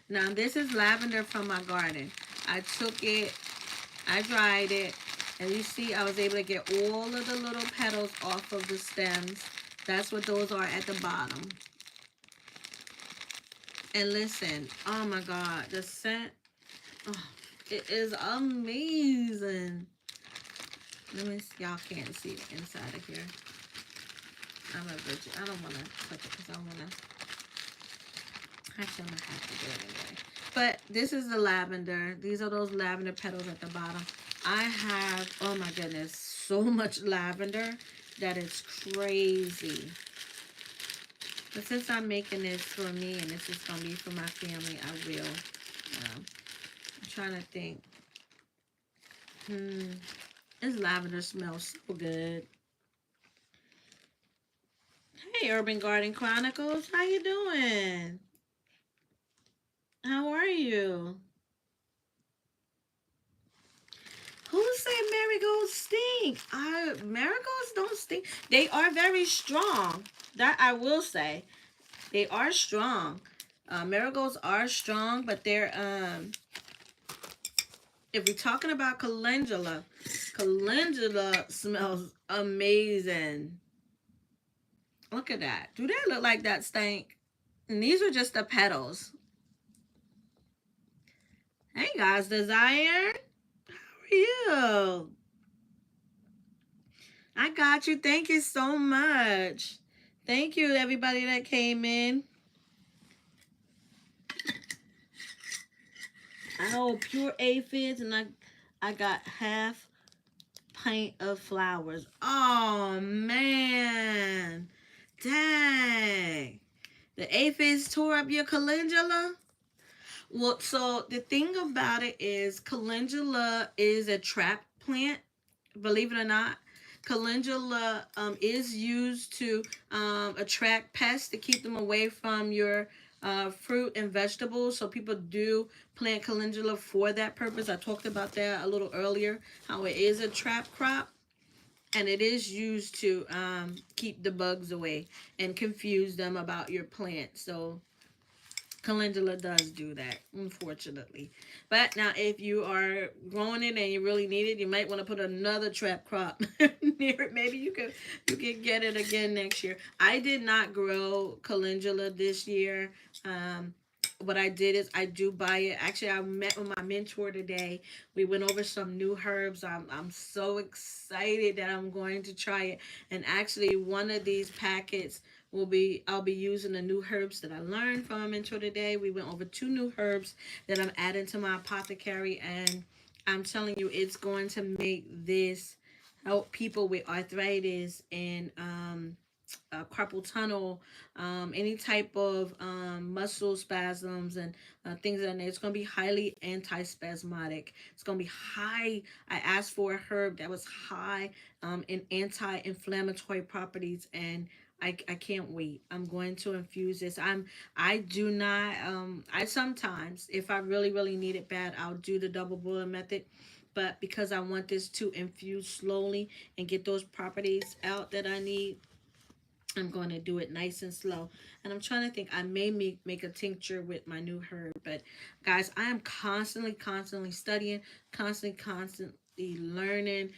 Now, this is lavender from my garden. I took it, I dried it, and you see I was able to get all of the little petals off of the stems. That's what those are at the bottom. And listen, oh my God, the scent, oh, it is amazing. Let me see, y'all can't see the inside of here. I'm a virgin. I don't want to touch it because I want to, actually I'm going to have to do it anyway. But this is the lavender. These are those lavender petals at the bottom. I have, oh my goodness, so much lavender that it's crazy. But since I'm making this for me and this is going to be for my family, I will. I'm trying to think. This lavender smells so good. Hey, Urban Garden Chronicles. How you doing? How are you? Who said marigolds stink? Marigolds don't stink. They are very strong. That I will say. They are strong. Marigolds are strong, but they're if we're talking about calendula, calendula smells amazing. Look at that. Do that look like that stink? And these are just the petals. Hey guys, Desire. How are you? I got you. Thank you so much. Thank you, everybody that came in. Oh, pure aphids, and I got half pint of flowers. Oh man, dang! The aphids tore up your calendula. Well, so the thing about it is, calendula is a trap plant. Believe it or not, calendula is used to attract pests to keep them away from your fruit and vegetables. So people do plant calendula for that purpose. I talked about that a little earlier, how it is a trap crop. And it is used to keep the bugs away and confuse them about your plant. So calendula does do that, unfortunately. But now, if you are growing it and you really need it, you might want to put another trap crop near it. Maybe you can get it again next year. I did not grow calendula this year. What I did is I do buy it. Actually, I met with my mentor today. We went over some new herbs. I'm so excited that I'm going to try it. And actually, one of these packets I'll be using the new herbs that I learned from my mentor today. We went over 2 new herbs that I'm adding to my apothecary, and I'm telling you, it's going to make this help people with arthritis and carpal tunnel, any type of muscle spasms and things like that. It's going to be highly anti-spasmodic. It's going to be high. I asked for a herb that was high in anti-inflammatory properties, and I can't wait. I'm going to infuse this. I do not I sometimes, if I really need it bad, I'll do the double boiler method. But because I want this to infuse slowly and get those properties out that I need, I'm going to do it nice and slow. And I'm trying to think, I may make a tincture with my new herb. But guys, I am constantly studying, constantly learning,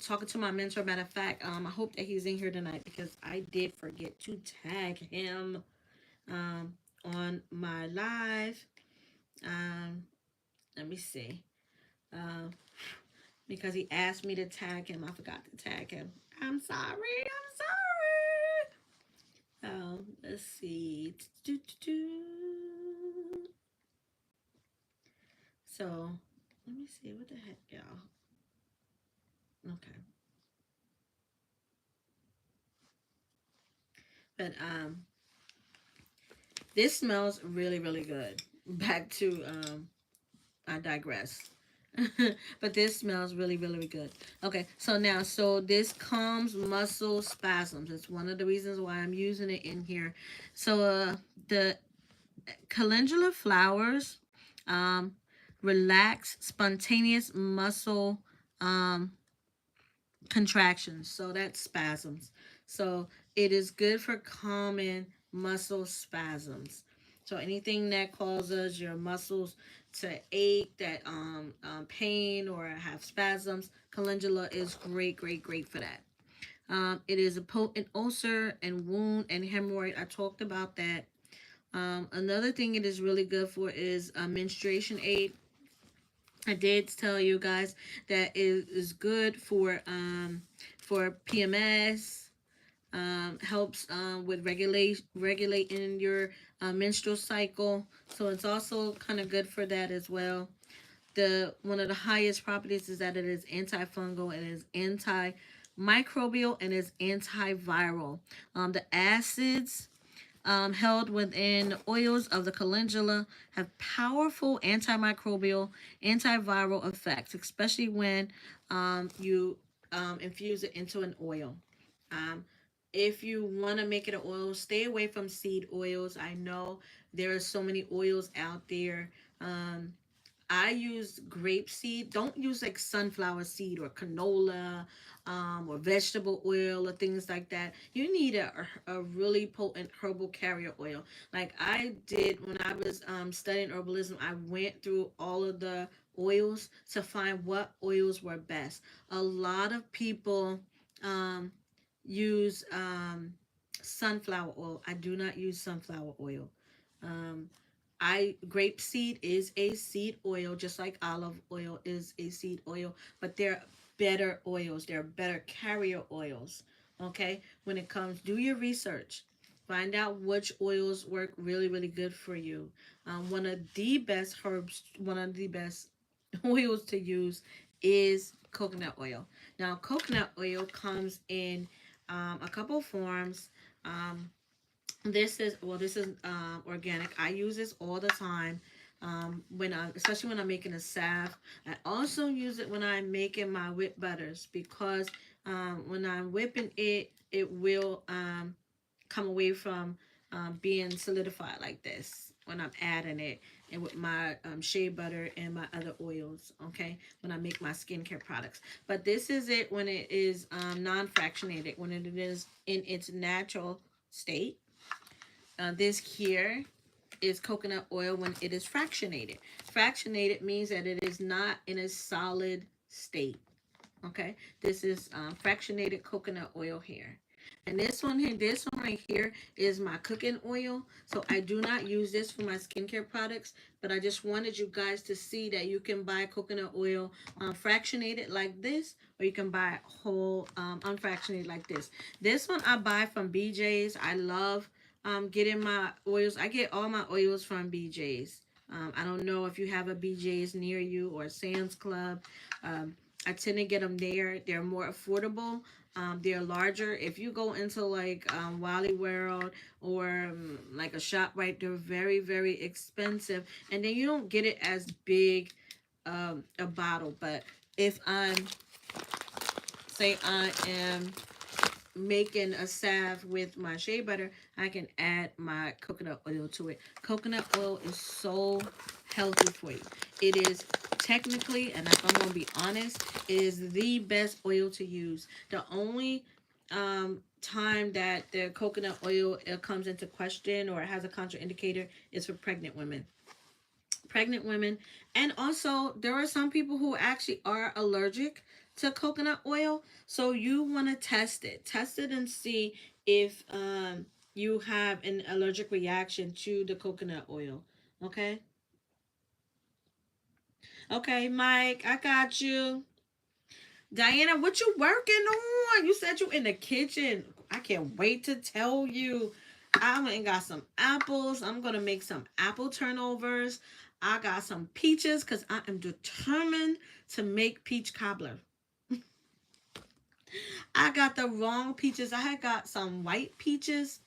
talking to my mentor. Matter of fact, I hope that he's in here tonight because I did forget to tag him on my live. Let me see. Because he asked me to tag him. I forgot to tag him. I'm sorry. Let's see. So, let me see. What the heck, y'all? Okay. But this smells really, really good. Back to I digress. But this smells really, really good. Okay, so now, so this calms muscle spasms. It's one of the reasons why I'm using it in here. So the calendula flowers um, relax spontaneous muscle um, contractions. So that's spasms. So it is good for calming muscle spasms. So anything that causes your muscles to ache, that pain or have spasms, calendula is great, great, great for that. It is a potent ulcer and wound and hemorrhoid. I talked about that. Another thing it is really good for is menstruation aid. I did tell you guys that it is good for PMS. Helps with regulating your menstrual cycle. So it's also kind of good for that as well. The one of the highest properties is that it is antifungal, it is antimicrobial, and is antiviral. The acids held within oils of the calendula have powerful antimicrobial, antiviral effects, especially when you infuse it into an oil. Um, if you want to make it an oil, stay away from seed oils. I know there are so many oils out there. Um, I use grapeseed. Don't use like sunflower seed or canola or vegetable oil or things like that. You need a really potent herbal carrier oil. Like I did when I was studying herbalism, I went through all of the oils to find what oils were best. A lot of people um, use sunflower oil. I do not use sunflower oil. Um, Grapeseed is a seed oil, just like olive oil is a seed oil, but they're better oils. They're better carrier oils. Okay, when it comes, do your research. Find out which oils work really, really good for you. One of the best herbs, one of the best oils to use is coconut oil. Now, coconut oil comes in a couple forms. Um, this is organic. I use this all the time. When I, especially when I'm making a salve. I also use it when I'm making my whip butters, because when I'm whipping it, it will come away from being solidified like this when I'm adding it, and with my shea butter and my other oils, okay, when I make my skincare products. But this is it when it is non-fractionated, when it is in its natural state. This here is coconut oil when it is fractionated. Fractionated means that it is not in a solid state. Okay, this is fractionated coconut oil here. And this one right here is my cooking oil. So I do not use this for my skincare products, but I just wanted you guys to see that you can buy coconut oil fractionated like this, or you can buy whole unfractionated like this. This one I buy from BJ's. I love getting my oils. I get all my oils from BJ's. I don't know if you have a BJ's near you or Sam's Club. I tend to get them there. They're more affordable. They're larger. If you go into like Wally World or like a shop, right, they're very, very expensive. And then you don't get it as big a bottle. But if I am making a salve with my shea butter, I can add my coconut oil to it. Coconut oil is so healthy for you. It is technically, and if I'm going to be honest, it is the best oil to use. The only time that the coconut oil comes into question or has a contraindicator is for pregnant women. Pregnant women, and also there are some people who actually are allergic to coconut oil, so you want to test it and see if you have an allergic reaction to the coconut oil. Okay, okay, Mike, I got you. Diana, what you working on? You said you in the kitchen. I can't wait to tell you. I went and got some apples. I'm gonna make some apple turnovers. I got some peaches because I am determined to make peach cobbler. I got the wrong peaches. I had got some white peaches.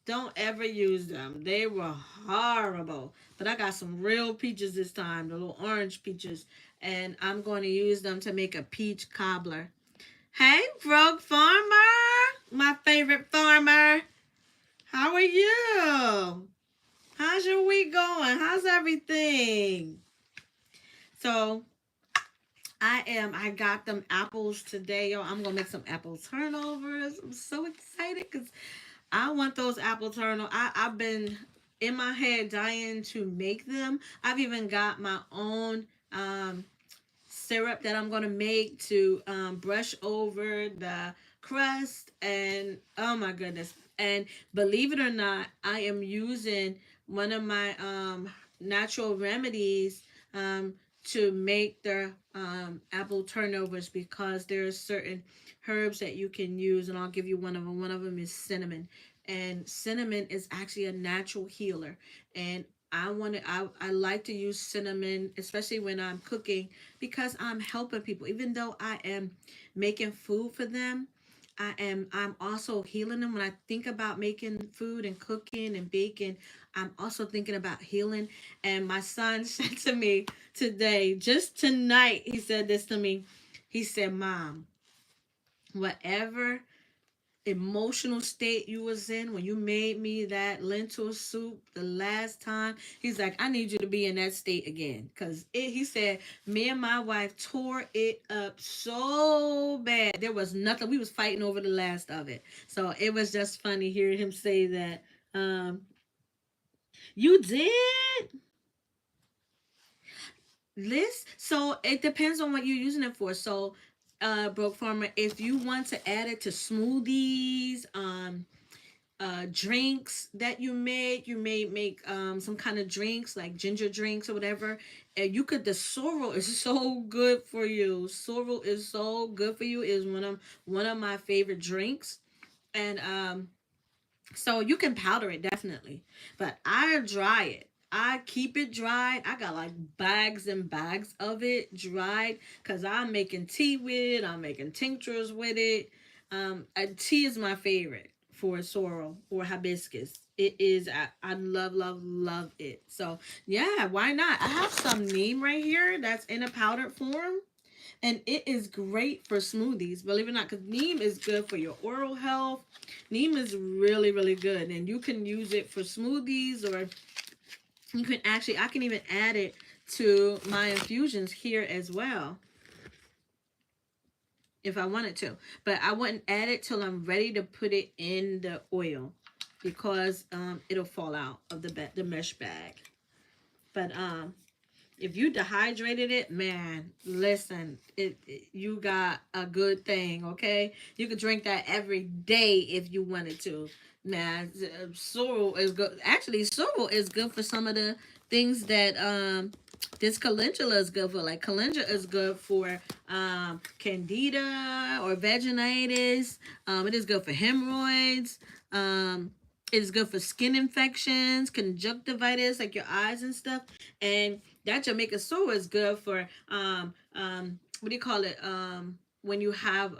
Don't ever use them. They were horrible. But I got some real peaches this time, the little orange peaches. And I'm going to use them to make a peach cobbler. Hey, Broke Farmer, my favorite farmer. How are you? How's your week going? How's everything? So, I got them apples today, yo. I'm gonna make some apple turnovers. I'm so excited because I want those apple turnovers. I've been in my head dying to make them. I've even got my own syrup that I'm gonna make to brush over the crust, and oh my goodness. And believe it or not, I am using one of my natural remedies to make the apple turnovers, because there's certain herbs that you can use, and I'll give you one of them. One of them is cinnamon, and cinnamon is actually a natural healer. And I like to use cinnamon, especially when I'm cooking, because I'm helping people. Even though I am making food for them, I'm also healing them. When I think about making food and cooking and baking, I'm also thinking about healing. And my son said to me today, just tonight, he said this to me. He said, Mom, whatever emotional state you was in when you made me that lentil soup the last time, he's like, I need you to be in that state again, because he said me and my wife tore it up so bad. There was nothing, we was fighting over the last of it. So it was just funny hearing him say that. You did this, so it depends on what you're using it for. So Broke Farmer, if you want to add it to smoothies, drinks that you may make some kind of drinks like ginger drinks or whatever, and you could, the sorrel is so good for you. Sorrel is so good for you, is one of my favorite drinks. And so you can powder it definitely, but I dry it. I keep it dried. I got like bags and bags of it dried, because I'm making tea with it. I'm making tinctures with it. Tea is my favorite for sorrel or hibiscus. It is. I love, love, love it. So yeah, why not? I have some neem right here that's in a powdered form. And it is great for smoothies, believe it or not, because neem is good for your oral health. Neem is really, really good. And you can use it for smoothies, or you can actually, I can even add it to my infusions here as well, if I wanted to. But I wouldn't add it till I'm ready to put it in the oil, because it'll fall out of the mesh bag. But if you dehydrated it, man, listen, you got a good thing, okay? You could drink that every day if you wanted to. Man, sorrel is good. Actually, sorrel is good for some of the things that this calendula is good for. Like calendula is good for candida or vaginitis. It is good for hemorrhoids. It is good for skin infections, conjunctivitis, like your eyes and stuff. And that Jamaica sorrel is good for what do you call it? When you have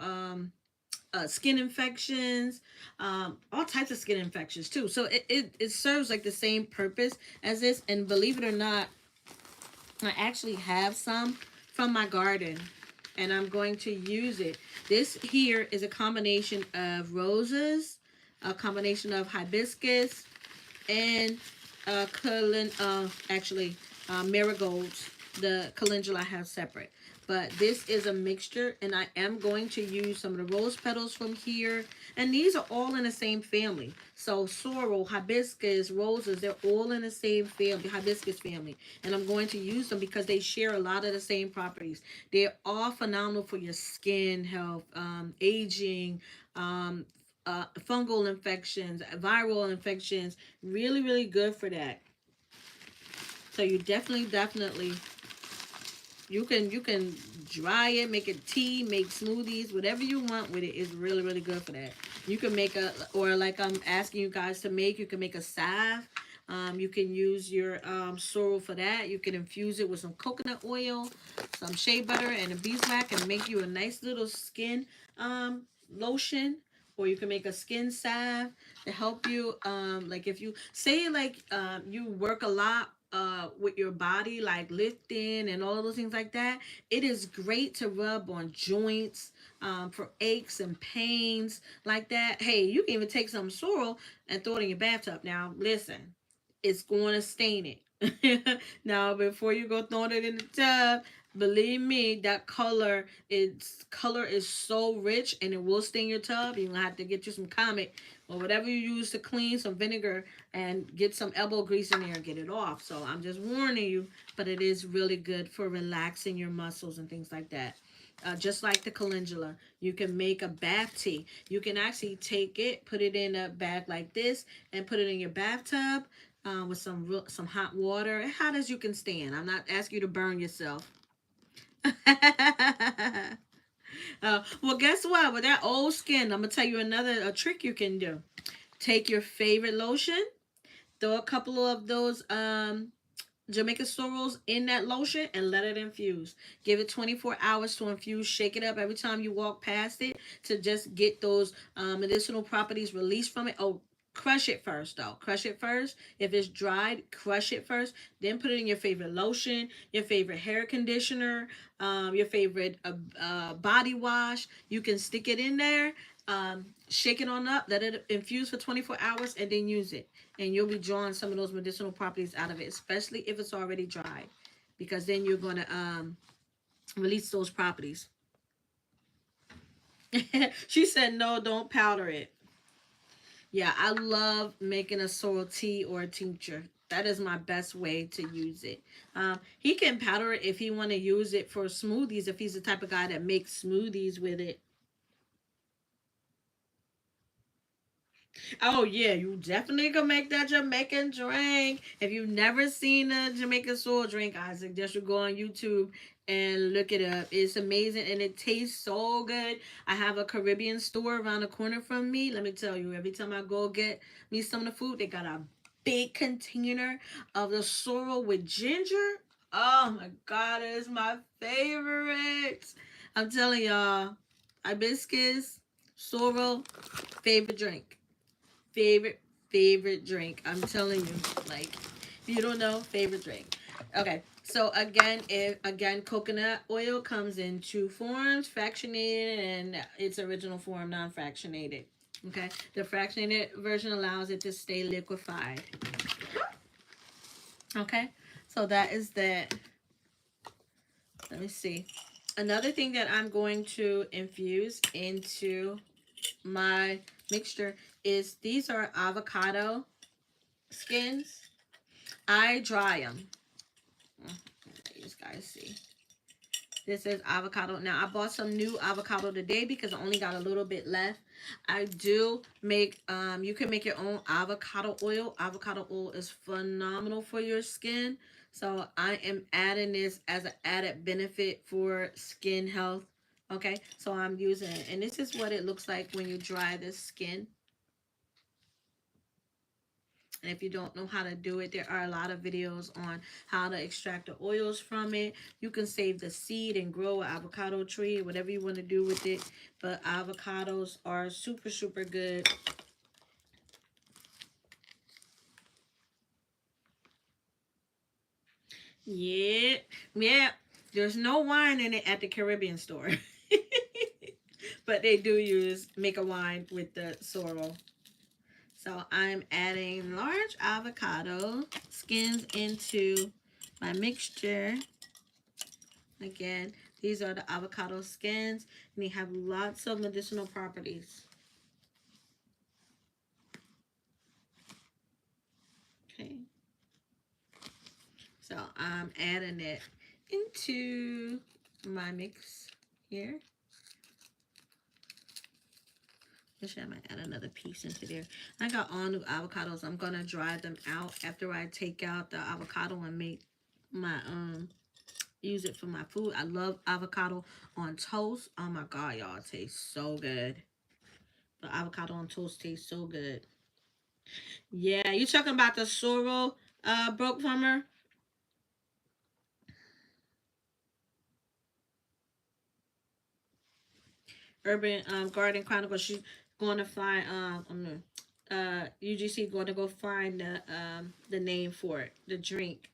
skin infections, all types of skin infections too. So it serves like the same purpose as this. And believe it or not, I actually have some from my garden, and I'm going to use it. This here is a combination of roses, a combination of hibiscus, and marigolds. The calendula I have separate. But this is a mixture, and I am going to use some of the rose petals from here. And these are all in the same family. So sorrel, hibiscus, roses, they're all in the same family, hibiscus family. And I'm going to use them because they share a lot of the same properties. They're all phenomenal for your skin health, aging, fungal infections, viral infections. Really, really good for that. So you definitely, you can dry it, make it tea, make smoothies, whatever you want with it is really, really good for that. You can make or like I'm asking you guys to make, you can make a salve. You can use your sorrel for that. You can infuse it with some coconut oil, some shea butter, and a beeswax, and make you a nice little skin lotion. Or you can make a skin salve to help you. Like if you say like you work a lot with your body, like lifting and all those things like that, it is great to rub on joints for aches and pains like that. Hey, you can even take some sorrel and throw it in your bathtub. Now, listen, it's going to stain it. Now, before you go throwing it in the tub, believe me, that color is so rich and it will stain your tub. You're gonna have to get you some Comet or whatever you use to clean, some vinegar, and get some elbow grease in there and get it off. So I'm just warning you, but it is really good for relaxing your muscles and things like that. Just like the calendula, you can make a bath tea. You can actually take it, put it in a bag like this, and put it in your bathtub with some hot water, as hot as you can stand. I'm not asking you to burn yourself. Well, guess what? With that old skin, I'm gonna tell you another a trick you can do. Take your favorite lotion, throw a couple of those Jamaica sorrels in that lotion and let it infuse. Give it 24 hours to infuse. Shake it up every time you walk past it to just get those medicinal properties released from it. Oh, crush it first though. Crush it first. If it's dried, crush it first. Then put it in your favorite lotion, your favorite hair conditioner, your favorite body wash. You can stick it in there. Shake it on up, let it infuse for 24 hours, and then use it. And you'll be drawing some of those medicinal properties out of it, especially if it's already dried, because then you're going to release those properties. She said, no, don't powder it. Yeah, I love making a sorrel tea or a tincture. That is my best way to use it. He can powder it if he want to use it for smoothies, if he's the type of guy that makes smoothies with it. Oh yeah, you definitely can make that Jamaican drink. If you've never seen a Jamaican soul drink, I suggest you go on YouTube and look it up. It's amazing and it tastes so good. I have a Caribbean store around the corner from me. Let me tell you, every time I go get me some of the food, they got a big container of the sorrel with ginger. Oh my God, it is my favorite. I'm telling y'all, hibiscus, sorrel, favorite drink. Favorite drink. I'm telling you, like, if you don't know, favorite drink. Okay, so again, coconut oil comes in two forms: fractionated and its original form, non-fractionated. Okay, the fractionated version allows it to stay liquefied. Okay, so that is that. Let me see. Another thing that I'm going to infuse into my mixture is these are avocado skins. I dry them. You guys see. This is avocado. Now, I bought some new avocado today because I only got a little bit left. I do make, you can make your own avocado oil. Avocado oil is phenomenal for your skin. So, I am adding this as an added benefit for skin health. Okay, so I'm using it. And this is what it looks like when you dry the skin. And if you don't know how to do it, there are a lot of videos on how to extract the oils from it. You can save the seed and grow an avocado tree, whatever you want to do with it. But avocados are super, super good. Yeah, yeah. There's no wine in it at the Caribbean store. But they do make a wine with the sorrel. So I'm adding large avocado skins into my mixture. Again, these are the avocado skins, and they have lots of medicinal properties. Okay. So I'm adding it into my mix here. Actually, I might add another piece into there. I got all new avocados. I'm gonna dry them out after I take out the avocado and make my use it for my food. I love avocado on toast. Oh my God, y'all, it tastes so good. The avocado on toast tastes so good. Yeah, you talking about the sorrel broke from her? Urban Garden Chronicles. She's going to find UGC going to go find the name for it, the drink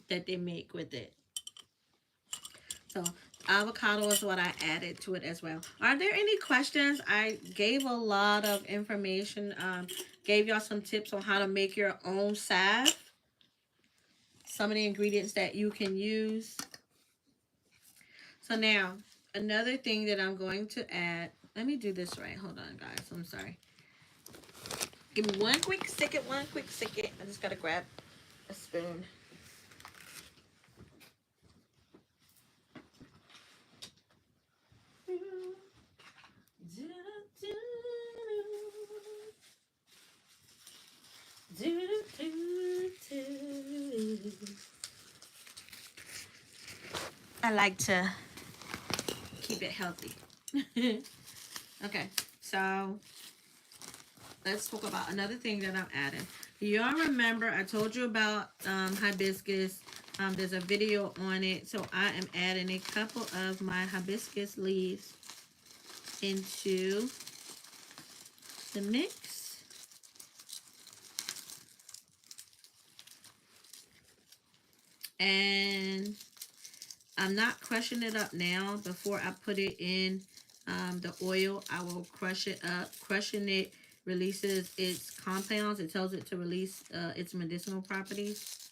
that they make with it. So avocado is what I added to it as well. Are there any questions? I gave a lot of information. Gave y'all some tips on how to make your own salve. Some of the ingredients that you can use. So now, another thing that I'm going to add. Let me do this right. Hold on, guys. I'm sorry. Give me one quick second. One quick second. I just gotta grab a spoon. I like to keep it healthy. Okay, so let's talk about another thing that I'm adding. Y'all remember I told you about hibiscus. There's a video on it. So I am adding a couple of my hibiscus leaves into the mix. And I'm not crushing it up now. Before I put it in the oil, I will crush it up. Crushing it releases its compounds. It tells it to release its medicinal properties.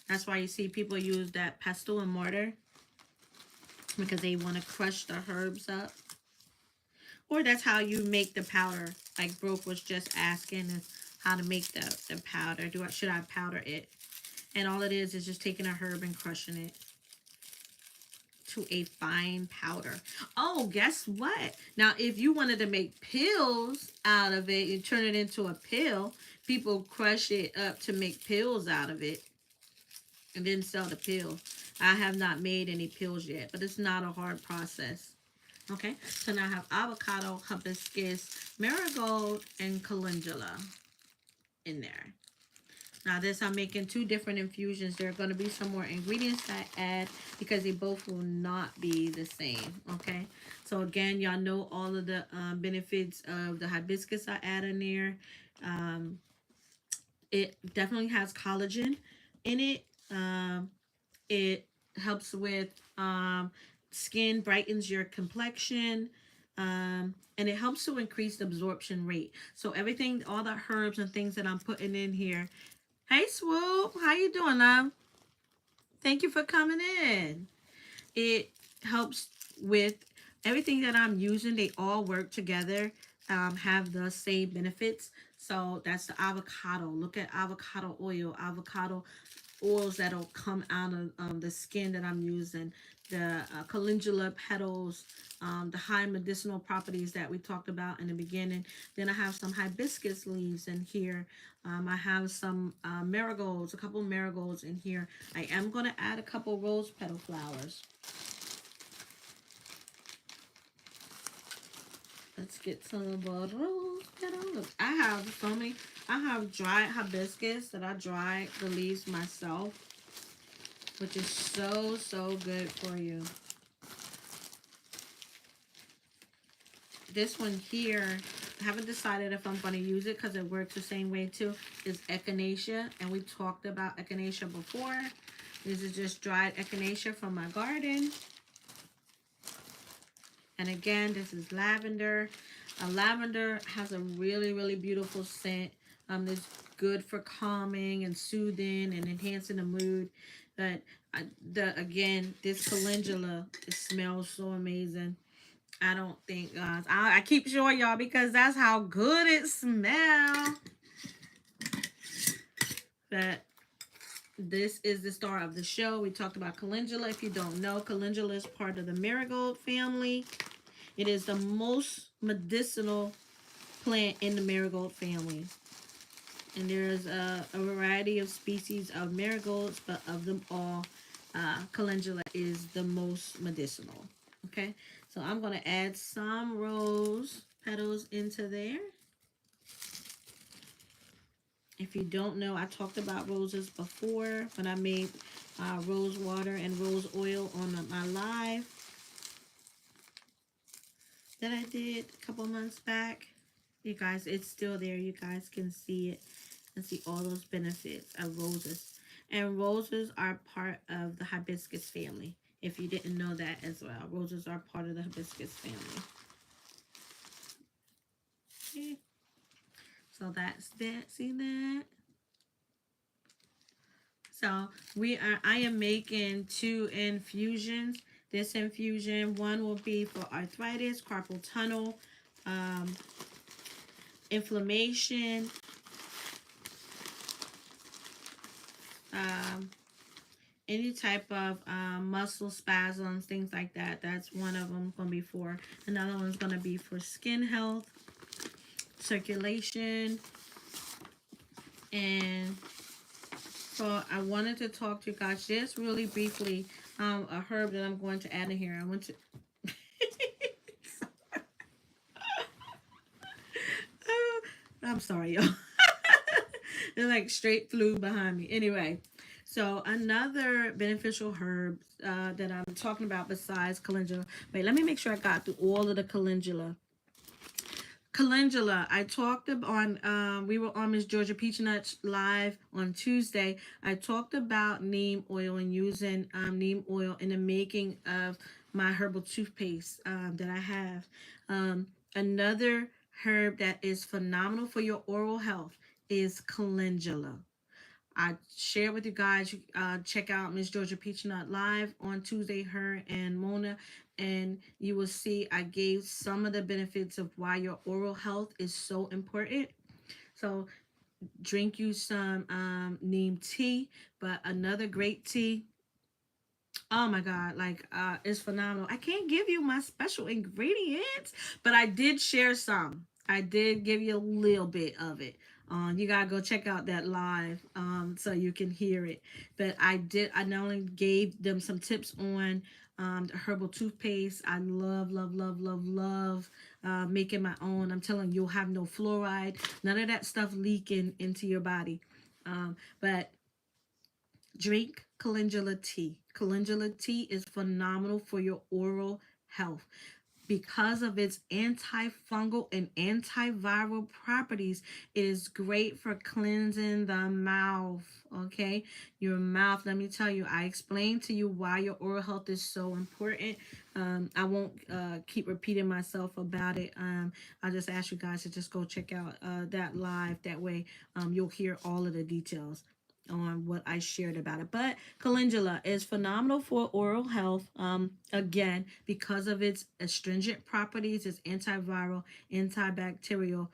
That's why you see people use that pestle and mortar, because they want to crush the herbs up. Or that's how you make the powder, like Brooke was just asking, is how to make the powder. Should I powder it? And all it is just taking a herb and crushing it to a fine powder. Oh, guess what? Now, if you wanted to make pills out of it, you turn it into a pill. People crush it up to make pills out of it and then sell the pill. I have not made any pills yet, but it's not a hard process. Okay, so now I have avocado, hibiscus, marigold, and calendula in there. Now this, I'm making two different infusions. There are going to be some more ingredients I add because they both will not be the same. Okay, so again, y'all know all of the benefits of the hibiscus I add in there. It definitely has collagen in it. It helps with skin, brightens your complexion. And it helps to increase the absorption rate. So everything, all the herbs and things that I'm putting in here. Hey, Swoop, how you doing, love? Thank you for coming in. It helps with everything that I'm using. They all work together, have the same benefits. So that's the avocado. Look at avocado oils that'll come out of the skin that I'm using. The calendula petals, the high medicinal properties that we talked about in the beginning. Then I have some hibiscus leaves in here. I have some marigolds, a couple marigolds in here. I am going to add a couple rose petal flowers. Let's get some of the rose petals. I have so many. I have dried hibiscus that I dried the leaves myself, which is so, so good for you. This one here, I haven't decided if I'm going to use it because it works the same way too, is echinacea. And we talked about echinacea before. This is just dried echinacea from my garden. And again, this is lavender. Lavender has a really, really beautiful scent. It's good for calming and soothing and enhancing the mood. But again, this calendula, it smells so amazing. I don't think, guys, I keep showing y'all because that's how good it smells. But this is the star of the show. We talked about calendula. If you don't know, calendula is part of the marigold family. It is the most medicinal plant in the marigold family. And there's a variety of species of marigolds, but of them all, calendula is the most medicinal. Okay, so I'm going to add some rose petals into there. If you don't know, I talked about roses before when I made rose water and rose oil on my live that I did a couple months back. You guys, it's still there. You guys can see it and see all those benefits of roses. And roses are part of the hibiscus family. If you didn't know that as well, roses are part of the hibiscus family. Okay. So that's that. See that? So I am making 2 infusions. This infusion, one will be for arthritis, carpal tunnel, inflammation, any type of muscle spasms, things like that. That's one of them going to be for. Another one's going to be for skin health, circulation, and so I wanted to talk to you guys just really briefly. A herb that I'm going to add in here. I want to. I'm sorry, y'all. It like straight flew behind me. Anyway, so another beneficial herb that I'm talking about besides calendula. Wait, let me make sure I got through all of the calendula. Calendula, I talked on, we were on Miss Georgia Peachnut live on Tuesday. I talked about neem oil and using neem oil in the making of my herbal toothpaste that I have. Another herb that is phenomenal for your oral health is calendula. I shared with you guys, check out Miss Georgia Peachnut live on Tuesday, her and Mona, and you will see I gave some of the benefits of why your oral health is so important. So drink you some neem tea, but another great tea, oh my god, like it's phenomenal. I can't give you my special ingredients, but I did share some. I did give you a little bit of it. You gotta go check out that live so you can hear it. But I not only gave them some tips on the herbal toothpaste. I love making my own. I'm telling you, you'll have no fluoride, none of that stuff leaking into your body. But drink calendula tea. Calendula tea is phenomenal for your oral health because of its antifungal and antiviral properties. It is great for cleansing the mouth. Okay, your mouth. Let me tell you, I explained to you why your oral health is so important. I won't keep repeating myself about it. I'll just ask you guys to just go check out that live. That way you'll hear all of the details on what I shared about it. But calendula is phenomenal for oral health. Again, because of its astringent properties, its antiviral, antibacterial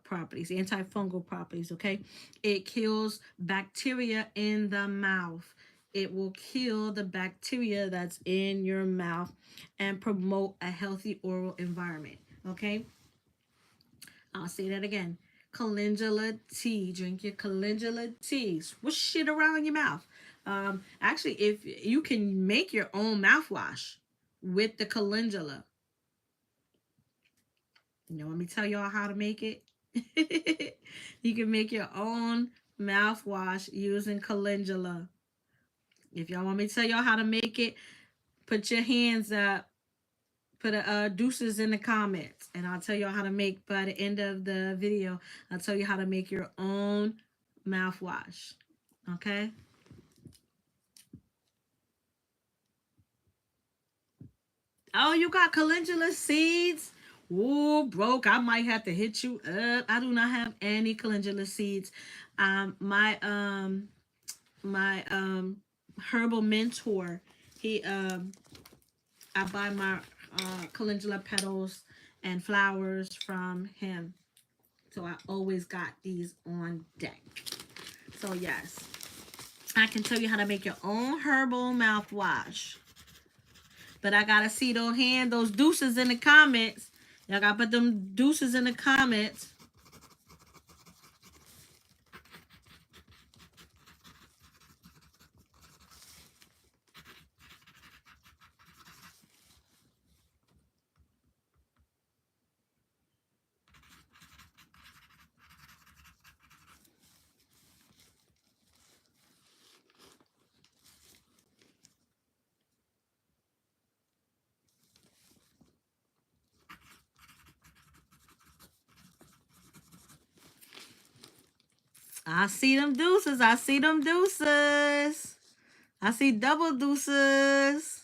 properties, antifungal properties. Okay, it kills bacteria in the mouth. It will kill the bacteria that's in your mouth and promote a healthy oral environment. Okay, I'll say that again. Calendula tea. Drink your calendula tea. Swish it around your mouth. Actually, if you can make your own mouthwash with the calendula. Let me tell y'all how to make it. You can make your own mouthwash using calendula. If y'all want me to tell y'all how to make it, put your hands up. Put deuces in the comments, and I'll tell y'all how to make, by the end of the video, I'll tell you how to make your own mouthwash. Okay? Oh, you got calendula seeds? Whoa, broke. I might have to hit you up. I do not have any calendula seeds. My herbal mentor, he I buy my calendula petals and flowers from him. So I always got these on deck. So yes, I can tell you how to make your own herbal mouthwash. But I gotta see those deuces in the comments. Y'all gotta put them deuces in the comments. I see them deuces. I see them deuces. I see double deuces.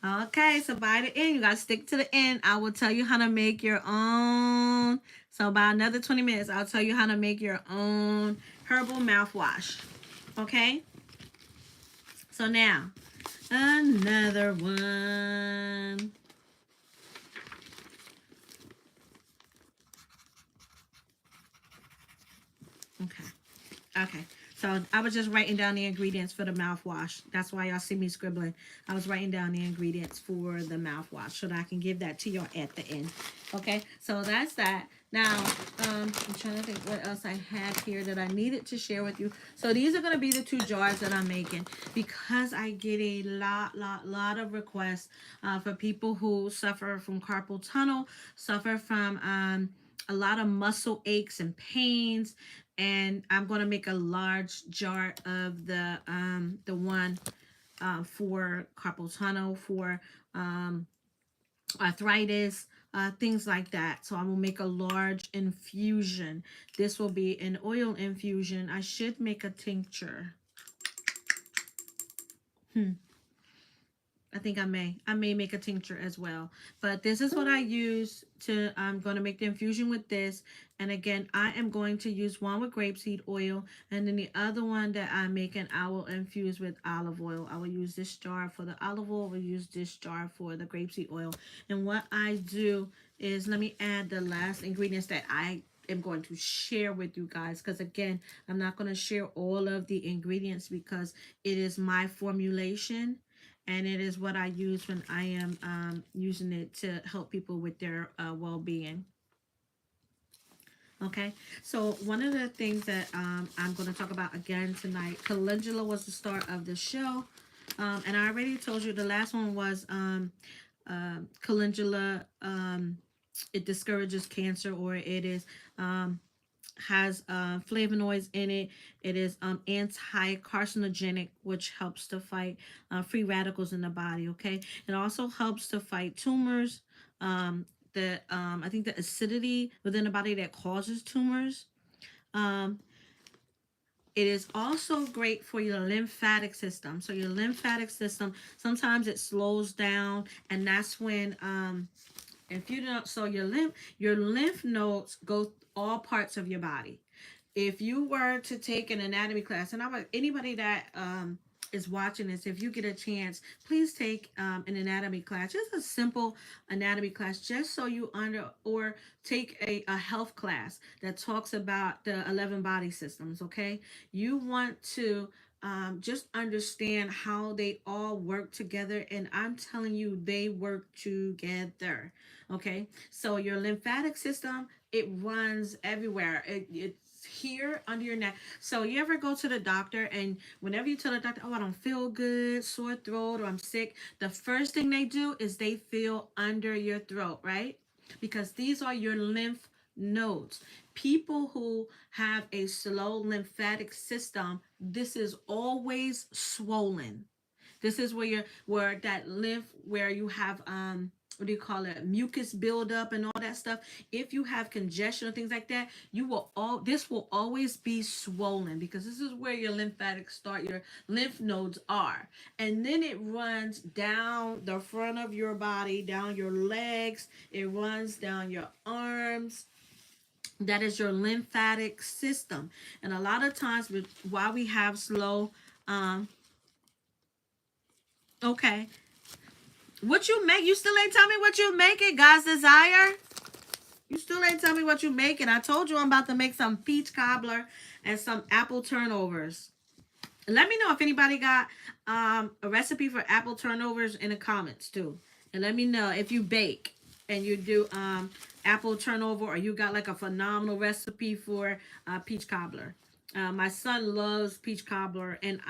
Okay, so by the end, you gotta stick to the end. I will tell you how to make your own. So by another 20 minutes, I'll tell you how to make your own herbal mouthwash. Okay? So now, another one. Okay. Okay. So I was just writing down the ingredients for the mouthwash. That's why y'all see me scribbling. I was writing down the ingredients for the mouthwash so that I can give that to y'all at the end. Okay, so that's that. Now, I'm trying to think what else I had here that I needed to share with you. So these are going to be the 2 jars that I'm making because I get a lot of requests for people who suffer from carpal tunnel, suffer from a lot of muscle aches and pains, and I'm going to make a large jar of the one for carpal tunnel, for arthritis, things like that. So I will make a large infusion. This will be an oil infusion. I should make a tincture. I think I may make a tincture as well. But this is what I use to, I'm going to make the infusion with this. And again, I am going to use one with grapeseed oil. And then the other one that I'm making, I will infuse with olive oil. I will use this jar for the olive oil. I will use this jar for the grapeseed oil. And what I do is, let me add the last ingredients that I am going to share with you guys, because again, I'm not going to share all of the ingredients because it is my formulation. And it is what I use when I am using it to help people with their well-being. Okay, so one of the things that I'm going to talk about again tonight, Calendula was the start of the show. And I already told you the last one was Calendula. It discourages cancer, or it is has flavonoids in it. It is anti-carcinogenic, which helps to fight free radicals in the body. Okay, it also helps to fight tumors. I think the acidity within the body that causes tumors. Um, it is also great for your lymphatic system. So your lymphatic system, sometimes it slows down, and that's when if you don't, so your lymph nodes go all parts of your body. If you were to take an anatomy class, and I would, anybody that is watching this, if you get a chance, please take an anatomy class, just a simple anatomy class, just so you or take a health class that talks about the 11 body systems. Okay, you want to just understand how they all work together, and I'm telling you, they work together. Okay, so your lymphatic system, it runs everywhere. It's here under your neck. So you ever go to the doctor, and whenever you tell the doctor, oh, I don't feel good, sore throat, or I'm sick, the first thing they do is they feel under your throat, right? Because these are your lymph nodes. People who have a slow lymphatic system, this is always swollen. This is where that lymph, where you have what do you call it, mucus buildup and all that stuff. If you have congestion or things like that, this will always be swollen, because this is where your lymphatic start, your lymph nodes are. And then it runs down the front of your body, down your legs, it runs down your arms. That is your lymphatic system. And a lot of times, while we have slow okay, what you make? You still ain't tell me what you making, God's desire. You still ain't tell me what you making. I told you I'm about to make some peach cobbler and some apple turnovers. Let me know if anybody got a recipe for apple turnovers in the comments too. And let me know if you bake and you do apple turnover, or you got like a phenomenal recipe for peach cobbler. My son loves peach cobbler, and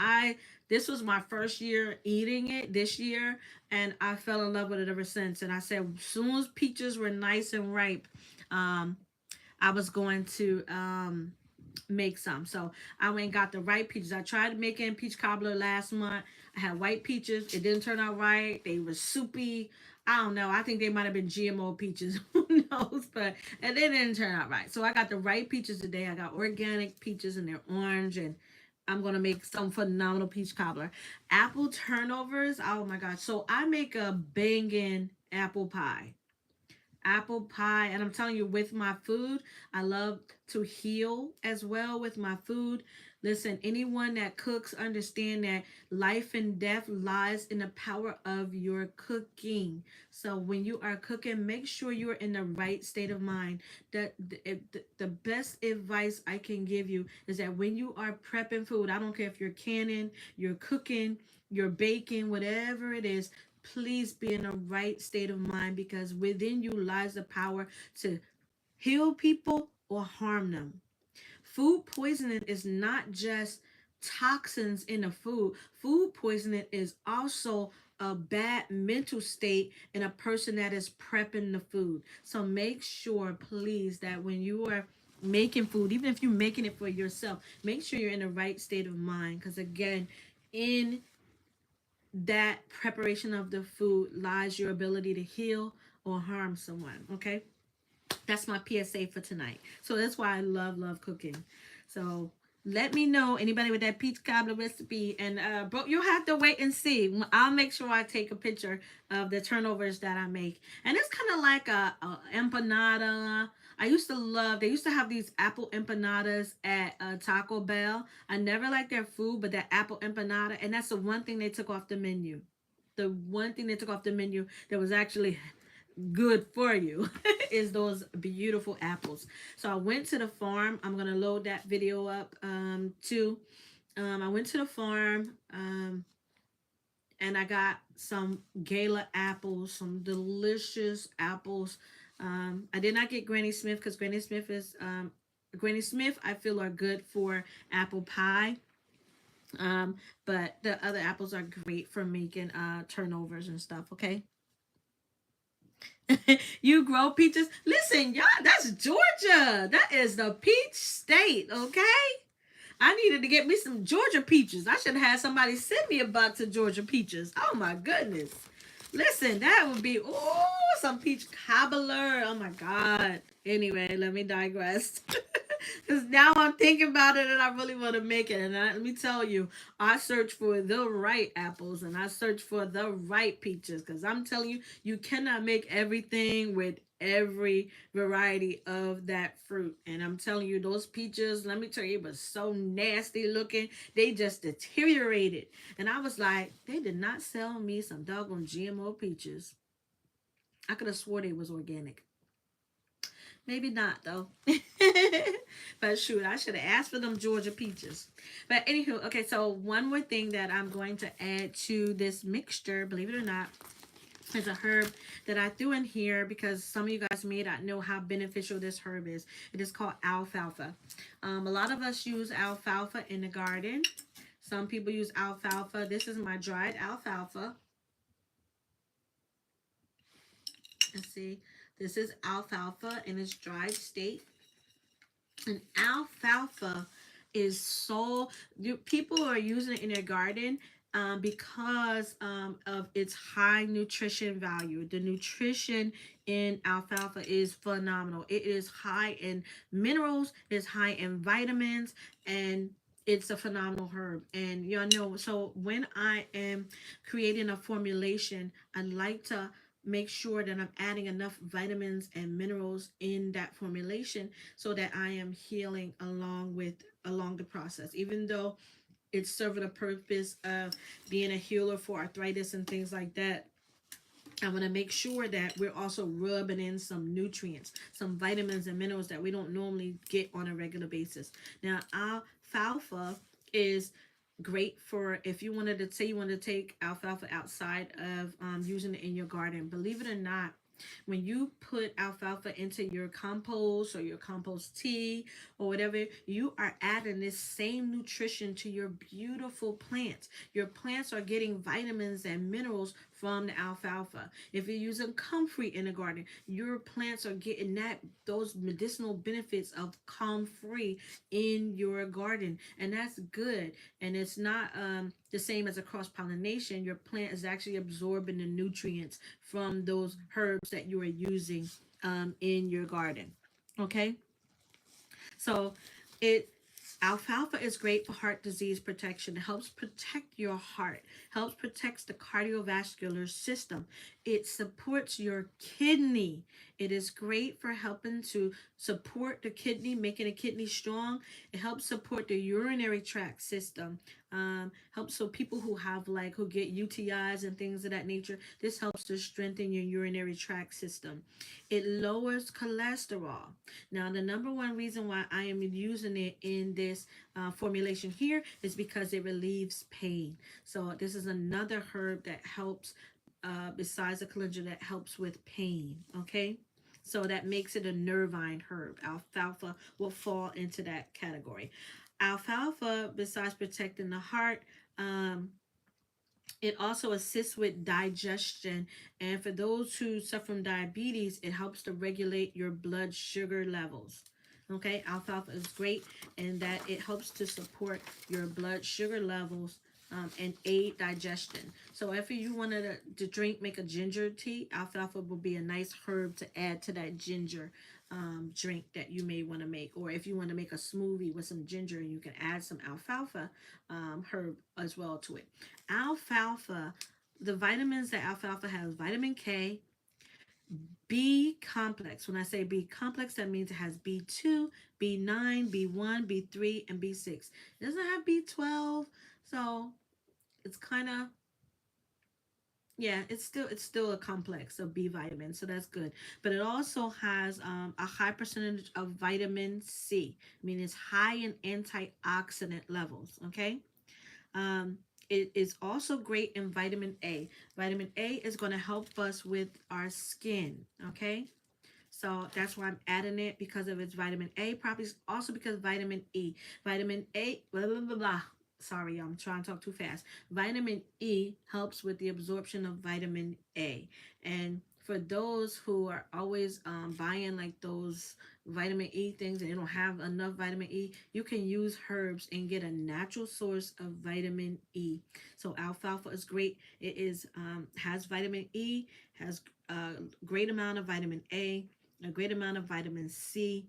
this was my first year eating it this year, and I fell in love with it ever since. And I said, as soon as peaches were nice and ripe, I was going to make some. So I went and got the right peaches. I tried making peach cobbler last month. I had white peaches. It didn't turn out right. They were soupy. I don't know. I think they might have been GMO peaches. Who knows? But and they didn't turn out right. So I got the right peaches today. I got organic peaches and they're orange, and I'm gonna make some phenomenal peach cobbler. Apple turnovers. Oh my god. So I make a banging apple pie. Apple pie, and I'm telling you, with my food, I love to heal as well with my food. Listen, anyone that cooks understand that life and death lies in the power of your cooking. So when you are cooking, make sure you're in the right state of mind. That the best advice I can give you is that when you are prepping food, I don't care if you're canning, you're cooking, you're baking, whatever it is, please be in the right state of mind, because within you lies the power to heal people or harm them. Food poisoning is not just toxins in the food. Food poisoning is also a bad mental state in a person that is prepping the food. So make sure, please, that when you are making food, even if you're making it for yourself, make sure you're in the right state of mind. Because again, in that preparation of the food lies your ability to heal or harm someone. Okay, that's my PSA for tonight. So that's why I love cooking. So let me know, anybody with that peach cobbler recipe, and but you'll have to wait and see. I'll make sure I take a picture of the turnovers that I make, and it's kind of like a empanada. I used to love, they used to have these apple empanadas at Taco Bell. I never liked their food, but that apple empanada, and that's the one thing they took off the menu. The one thing they took off the menu that was actually good for you is those beautiful apples. So I went to the farm. I'm gonna load that video up too. I went to the farm and I got some gala apples, some delicious apples. I did not get Granny Smith because Granny Smith is Granny Smith I feel are good for apple pie. But the other apples are great for making turnovers and stuff. Okay. You grow peaches. Listen, y'all, that's Georgia. That is the peach state, okay? I needed to get me some Georgia peaches. I should have had somebody send me a box of Georgia peaches. Oh my goodness. Listen, that would be, oh, some peach cobbler. Oh my God. Anyway, let me digress. Because now I'm thinking about it and I really want to make it. And let me tell you, I search for the right apples and I search for the right peaches. Because I'm telling you, you cannot make everything with every variety of that fruit. And I'm telling you, those peaches, let me tell you, it was so nasty looking. They just deteriorated. And I was like, they did not sell me some doggone GMO peaches. I could have swore they was organic. Maybe not though. But shoot, I should have asked for them Georgia peaches. But anywho, okay, so one more thing that I'm going to add to this mixture, believe it or not, is a herb that I threw in here because some of you guys may not know how beneficial this herb is. It is called alfalfa. A lot of us use alfalfa in the garden. Some people use alfalfa. This is my dried alfalfa. Let's see. This is alfalfa in its dried state. And alfalfa is so, people are using it in their garden because of its high nutrition value. The nutrition in alfalfa is phenomenal. It is high in minerals, it's high in vitamins, and it's a phenomenal herb. And y'all know, so when I am creating a formulation, I like to make sure that I'm adding enough vitamins and minerals in that formulation so that I am healing along the process. Even though it's serving a purpose of being a healer for arthritis and things like that, I want to make sure that we're also rubbing in some nutrients, some vitamins and minerals that we don't normally get on a regular basis. Now, alfalfa is great for if you wanted to say you want to take alfalfa outside of using it in your garden. Believe it or not, when you put alfalfa into your compost or your compost tea or whatever, you are adding this same nutrition to your beautiful plants. Your plants are getting vitamins and minerals from the alfalfa. If you're using comfrey in the garden, your plants are getting those medicinal benefits of comfrey in your garden, and that's good. And it's not the same as a cross pollination. Your plant is actually absorbing the nutrients from those herbs that you are using in your garden. Okay, so it alfalfa is great for heart disease protection. It helps protect your heart, helps protect the cardiovascular system. It supports your kidney. It is great for helping to support the kidney, making the kidney strong. It helps support the urinary tract system. Helps so people who have who get UTIs and things of that nature. This helps to strengthen your urinary tract system. It lowers cholesterol. Now, the number one reason why I am using it in this formulation here is because it relieves pain. So this is another herb that helps, besides the calendula, that helps with pain. Okay, so that makes it a nervine herb. Alfalfa will fall into that category. Alfalfa, besides protecting the heart, it also assists with digestion, and for those who suffer from diabetes, it helps to regulate your blood sugar levels. Okay, alfalfa is great in that it helps to support your blood sugar levels and aid digestion. So if you wanted to drink, make a ginger tea, alfalfa will be a nice herb to add to that ginger drink that you may want to make. Or if you want to make a smoothie with some ginger, you can add some alfalfa herb as well to it. Alfalfa, the vitamins that alfalfa has, vitamin K, B complex. When I say B complex, that means it has B2, B9, B1, B3, and B6. It doesn't have B12, so it's kind of, yeah, it's still a complex of B vitamins, so that's good. But it also has a high percentage of vitamin C. I mean, it's high in antioxidant levels. Okay. Um, it is also great in vitamin A. Vitamin A is going to help us with our skin. Okay. So that's why I'm adding it, because of its vitamin A properties. Also because vitamin E. Vitamin A, blah, blah, blah, blah. Sorry, I'm trying to talk too fast. Vitamin E helps with the absorption of vitamin A. And for those who are always buying those vitamin E things and they don't have enough vitamin E, you can use herbs and get a natural source of vitamin E. So alfalfa is great. It is has vitamin E, has a great amount of vitamin A, a great amount of vitamin C.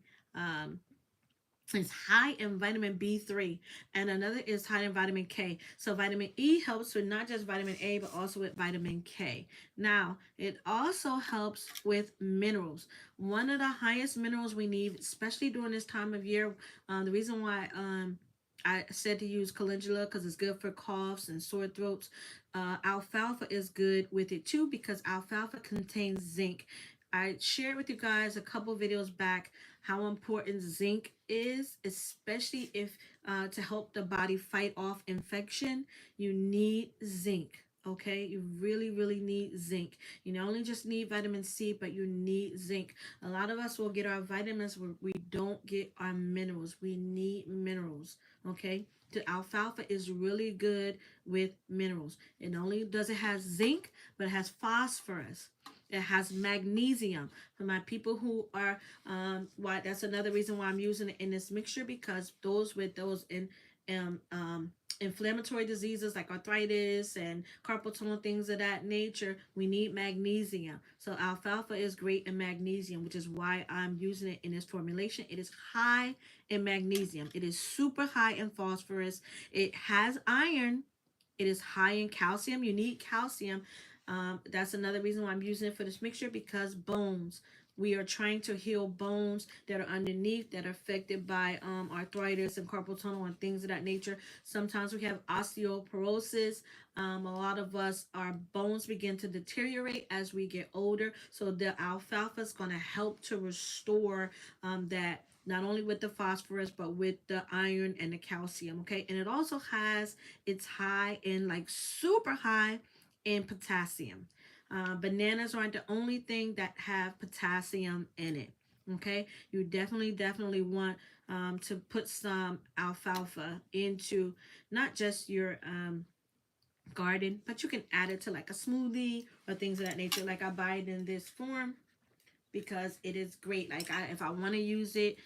It's high in vitamin B3, and another is high in vitamin K. So vitamin E helps with not just vitamin A, but also with vitamin K. Now, it also helps with minerals. One of the highest minerals we need, especially during this time of year, the reason why I said to use calendula because it's good for coughs and sore throats. Alfalfa is good with it too, because alfalfa contains zinc. I shared with you guys a couple videos back how important zinc is, especially if to help the body fight off infection. You need zinc. Okay, you really, really need zinc. You not only just need vitamin C, but you need zinc. A lot of us will get our vitamins where we don't get our minerals. We need minerals. Okay, the alfalfa is really good with minerals. It not only does it have zinc, but it has phosphorus. It has magnesium. For my people who are, why that's another reason why I'm using it in this mixture, because those with those inflammatory diseases like arthritis and carpal tunnel, things of that nature, we need magnesium. So alfalfa is great in magnesium, which is why I'm using it in this formulation. It is high in magnesium. It is super high in phosphorus. It has iron. It is high in calcium. You need calcium. That's another reason why I'm using it for this mixture, because bones. We are trying to heal bones that are underneath that are affected by arthritis and carpal tunnel and things of that nature. Sometimes we have osteoporosis. A lot of us, our bones begin to deteriorate as we get older. So the alfalfa is going to help to restore that, not only with the phosphorus, but with the iron and the calcium. Okay. And it also has, it's high in super high in potassium. Bananas aren't the only thing that have potassium in it. Okay, you definitely want to put some alfalfa into not just your garden, but you can add it to like a smoothie or things of that nature. Like I buy it in this form because it is great. Like if I want to use it,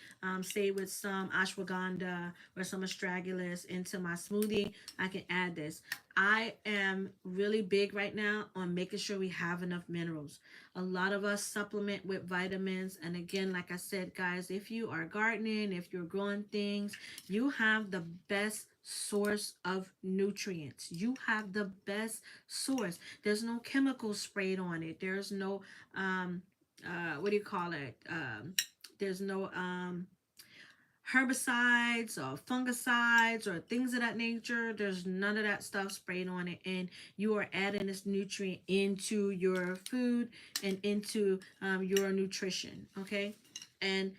say with some ashwagandha or some astragalus into my smoothie, I can add this. I am really big right now on making sure we have enough minerals. A lot of us supplement with vitamins. And again, like I said, guys, if you are gardening, if you're growing things, you have the best source of nutrients. You have the best source. There's no chemicals sprayed on it. There's no what do you call it? There's no herbicides or fungicides or things of that nature. There's none of that stuff sprayed on it, and you are adding this nutrient into your food and into your nutrition. Okay, and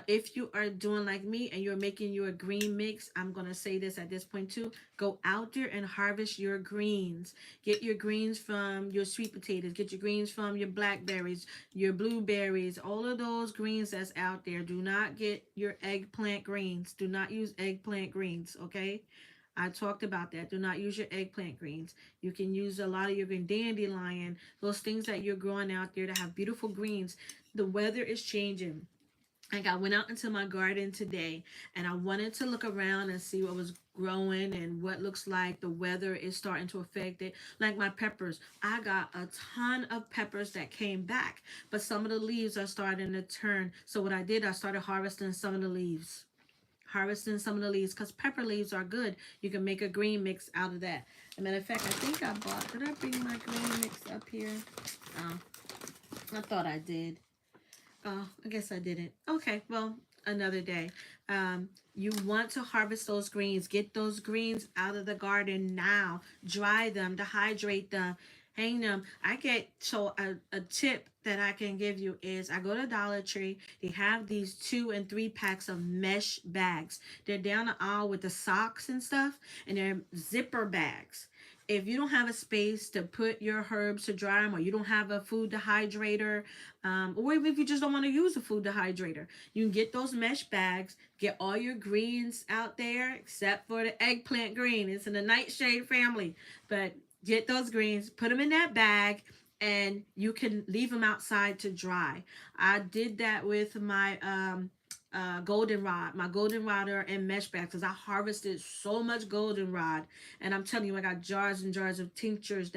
if you are doing like me and you're making your green mix, I'm going to say this at this point too. Go out there and harvest your greens. Get your greens from your sweet potatoes. Get your greens from your blackberries, your blueberries, all of those greens that's out there. Do not get your eggplant greens. Do not use eggplant greens, okay? I talked about that. Do not use your eggplant greens. You can use a lot of your green dandelion, those things that you're growing out there that have beautiful greens. The weather is changing. Like I went out into my garden today and I wanted to look around and see what was growing and what looks like the weather is starting to affect it. Like my peppers, I got a ton of peppers that came back, but some of the leaves are starting to turn. So what I did, I started harvesting some of the leaves. Harvesting some of the leaves because pepper leaves are good. You can make a green mix out of that. As a matter of fact, I think I bought, did I bring my green mix up here? Oh, I thought I did. Oh, I guess I didn't. Okay, well, another day. You want to harvest those greens. Get those greens out of the garden now. Dry them, dehydrate them, hang them. I get, so a tip that I can give you is I go to Dollar Tree. They have these 2 and 3 packs of mesh bags. They're down the aisle with the socks and stuff, and they're zipper bags. If you don't have a space to put your herbs to dry them, or you don't have a food dehydrator, or even if you just don't want to use a food dehydrator, you can get those mesh bags, get all your greens out there, except for the eggplant green. It's in the nightshade family. But get those greens, put them in that bag, and you can leave them outside to dry. I did that with my goldenrod, my goldenrod and mesh bags, because I harvested so much goldenrod, and I'm telling you, I got jars and jars of tinctures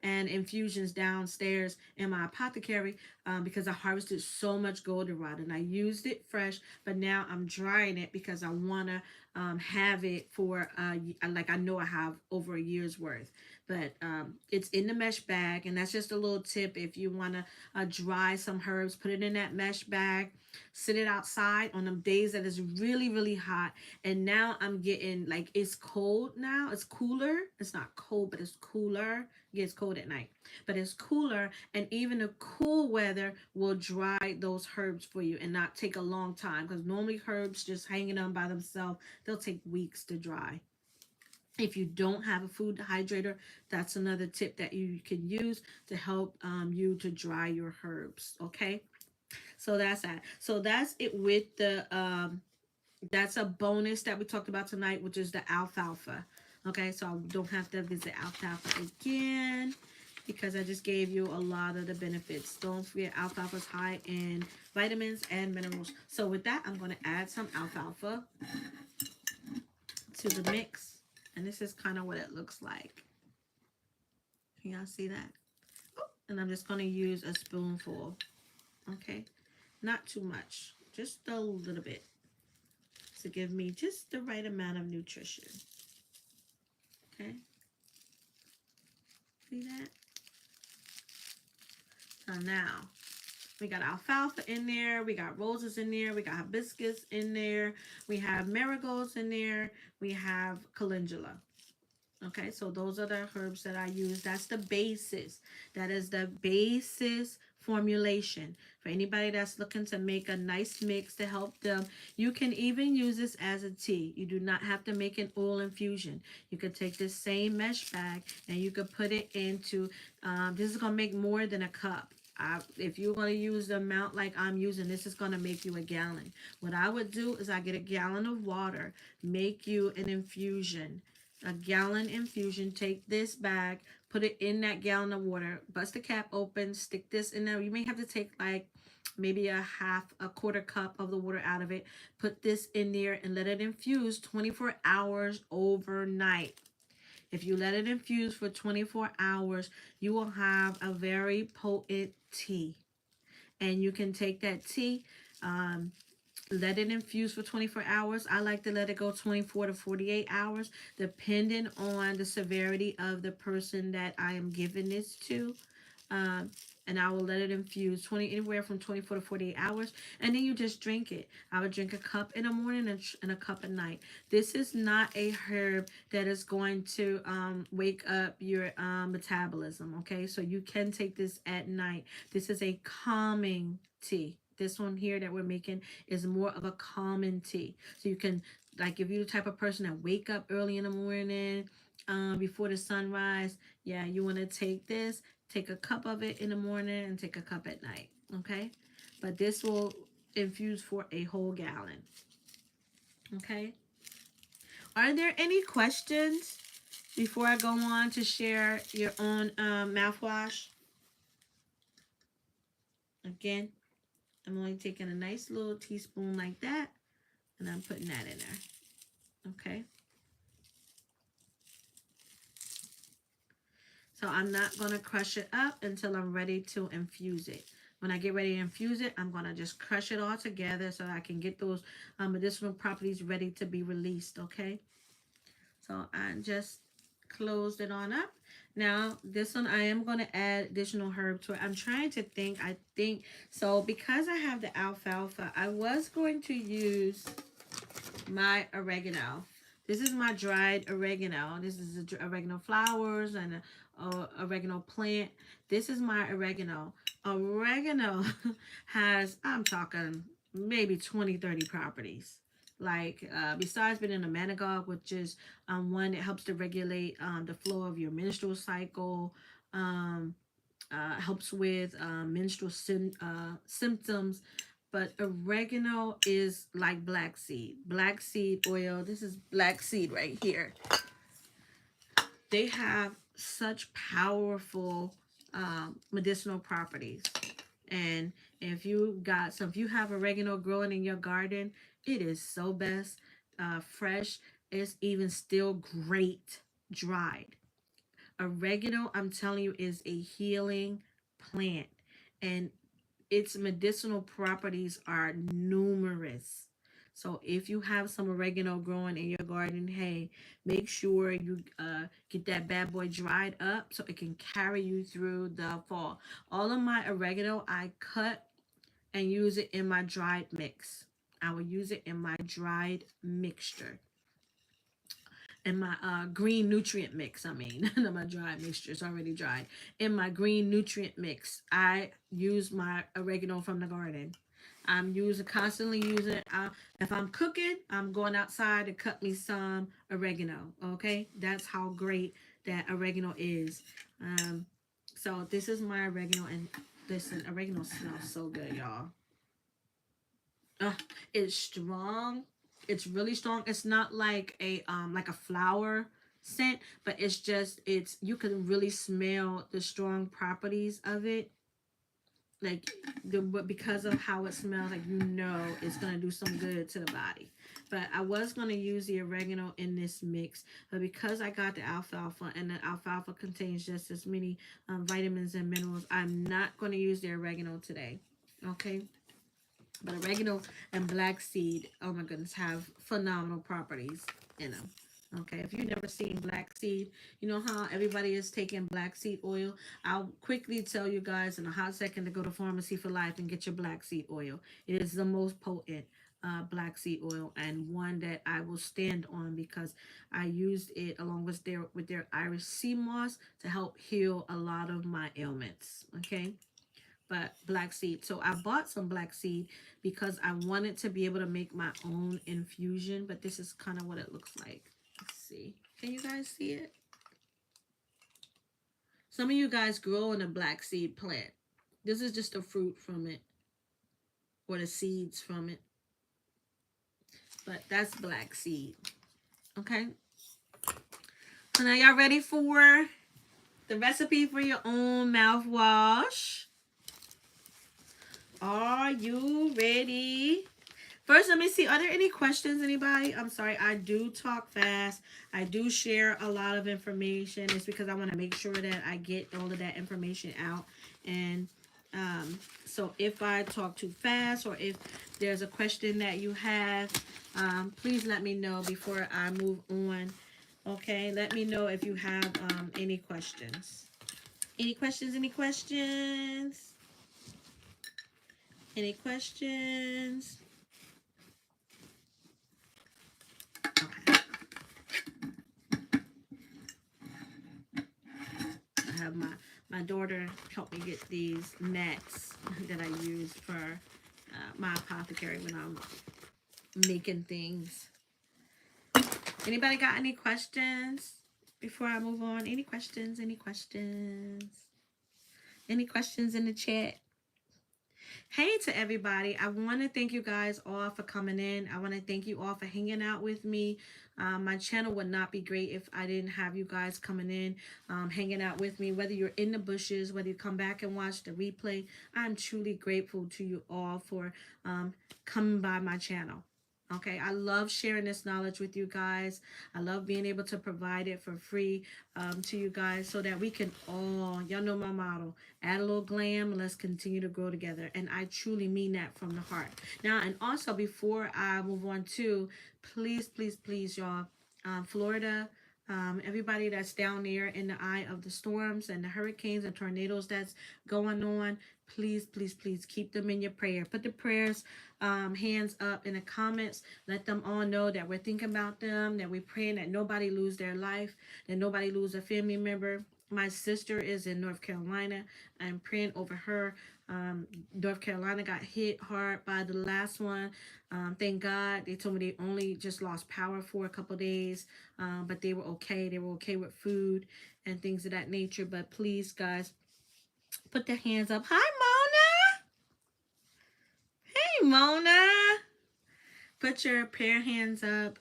and infusions downstairs in my apothecary, because I harvested so much goldenrod and I used it fresh, but now I'm drying it because I want to have it for like I know I have over a year's worth. But it's in the mesh bag, and that's just a little tip. If you want to dry some herbs, put it in that mesh bag, sit it outside on them days that is really, really hot. And now I'm getting, like, it's cold now. It's cooler. It's not cold, but it's cooler. It gets cold at night, but it's cooler. And even the cool weather will dry those herbs for you and not take a long time, because normally herbs just hanging on by themselves, they'll take weeks to dry. If you don't have a food dehydrator, that's another tip that you can use to help you to dry your herbs. Okay, so that's that. So that's it with the that's a bonus that we talked about tonight, which is the alfalfa. Okay, so I don't have to visit alfalfa again because I just gave you a lot of the benefits. Don't forget, alfalfa is high in vitamins and minerals. So with that, I'm going to add some alfalfa to the mix. And this is kind of what it looks like. Can y'all see that? Oh, and I'm just going to use a spoonful. Okay, not too much, just a little bit to give me just the right amount of nutrition. Okay, see that? So now we got alfalfa in there, we got roses in there, we got hibiscus in there, we have marigolds in there, we have calendula. Okay, so those are the herbs that I use. That's the basis. That is the basis formulation. For anybody that's looking to make a nice mix to help them, you can even use this as a tea. You do not have to make an oil infusion. You could take this same mesh bag and you could put it into, this is going to make more than a cup. If you're going to use the amount like I'm using, this is going to make you a gallon. What I would do is I get a gallon of water, make you an infusion. a gallon infusion. Take this bag, put it in that gallon of water, bust the cap open, stick this in there. You may have to take like maybe a quarter cup of the water out of it. Put this in there and let it infuse 24 hours overnight. If you let it infuse for 24 hours, you will have a very potent tea. And you can take that tea, let it infuse for 24 hours. I like to let it go 24 to 48 hours, depending on the severity of the person that I am giving this to. And I will let it infuse anywhere from 24 to 48 hours, and then you just drink it. I would drink a cup in the morning and a cup at night. This is not a herb that is going to wake up your metabolism, okay? So you can take this at night. This is a calming tea. This one here that we're making is more of a calming tea. So you can, like, if you're the type of person that wake up early in the morning, before the sunrise, yeah, you want to take this. Take a cup of it in the morning and take a cup at night, okay? But this will infuse for a whole gallon, okay? Are there any questions before I go on to share your own mouthwash? Again, I'm only taking a nice little teaspoon like that, and I'm putting that in there, okay? So I'm not going to crush it up until I'm ready to infuse it. When I get ready to infuse it, I'm going to just crush it all together so I can get those medicinal properties ready to be released, okay? So I just closed it on up. Now, this one, I am going to add additional herb to it. I'm trying to think. I think, so because I have the alfalfa, I was going to use my oregano. This is my dried oregano. This is the oregano flowers and a oregano plant. This is my oregano. Oregano has, I'm talking maybe 20-30 properties. Like, besides being in a managogue, which is one that helps to regulate the flow of your menstrual cycle, helps with menstrual symptoms. But oregano is like black seed. Black seed oil. This is black seed right here. They have such powerful medicinal properties. And if you have oregano growing in your garden, it is so best fresh. It's even still great dried. Oregano, I'm telling you, is a healing plant, and its medicinal properties are numerous. So if you have some oregano growing in your garden, hey, make sure you get that bad boy dried up so it can carry you through the fall. All of my oregano, I cut and use it in my dried mix. I will use it in my dried mixture. In my green nutrient mix, I mean, not my dried mixture, it's already dried. In my green nutrient mix, I use my oregano from the garden. I'm constantly using it. If I'm cooking, I'm going outside to cut me some oregano, okay? That's how great that oregano is. So this is my oregano, and listen, oregano smells so good, y'all. It's strong. It's really strong. It's not like a flower scent, but it's you can really smell the strong properties of it. Like but because of how it smells, like it's gonna do some good to the body. But I was gonna use the oregano in this mix, but because I got the alfalfa and the alfalfa contains just as many vitamins and minerals, I'm not gonna use the oregano today. Okay. But oregano and black seed, oh my goodness, have phenomenal properties in them. Okay, if you've never seen black seed, you know how everybody is taking black seed oil. I'll quickly tell you guys in a hot second to go to Pharmacy for Life and get your black seed oil. It is the most potent black seed oil, and one that I will stand on because I used it along with their Irish sea moss to help heal a lot of my ailments. Okay. But black seed. So I bought some black seed because I wanted to be able to make my own infusion. But this is kind of what it looks like. Let's see. Can you guys see it? Some of you guys grow in a black seed plant. This is just a fruit from it, or the seeds from it. But that's black seed. Okay. So now y'all ready for the recipe for your own mouthwash? Are you ready? First, let me see. Are there any questions, anybody? I'm sorry. I do talk fast. I do share a lot of information. It's because I want to make sure that I get all of that information out. And so if I talk too fast or if there's a question that you have, please let me know before I move on. Okay, let me know if you have any questions. Any questions? Any questions? Any questions? Okay. I have my daughter help me get these nets that I use for my apothecary when I'm making things. Anybody got any questions before I move on? Any questions? Any questions? Any questions in the chat? Hey to everybody. I want to thank you guys all for coming in. I want to thank you all for hanging out with me. My channel would not be great if I didn't have you guys coming in, hanging out with me. Whether you're in the bushes, whether you come back and watch the replay, I'm truly grateful to you all for coming by my channel. Okay, I love sharing this knowledge with you guys. I love being able to provide it for free to you guys so that we can all, y'all know my motto, add a little glam, let's continue to grow together. And I truly mean that from the heart. Now, and also before I move on to, please, please, please, y'all, Florida, everybody that's down there in the eye of the storms and the hurricanes and tornadoes that's going on, please, please, please keep them in your prayer. Put the prayers hands up in the comments. Let them all know that we're thinking about them, that we're praying that nobody lose their life, that nobody lose a family member. My sister is in North Carolina. I'm praying over her. North Carolina got hit hard by the last one. Thank God. They told me they only just lost power for a couple days, but they were okay. They were okay with food and things of that nature. But please, guys, put their hands up. Hi, Mona. Hey, Mona. Put your prayer hands up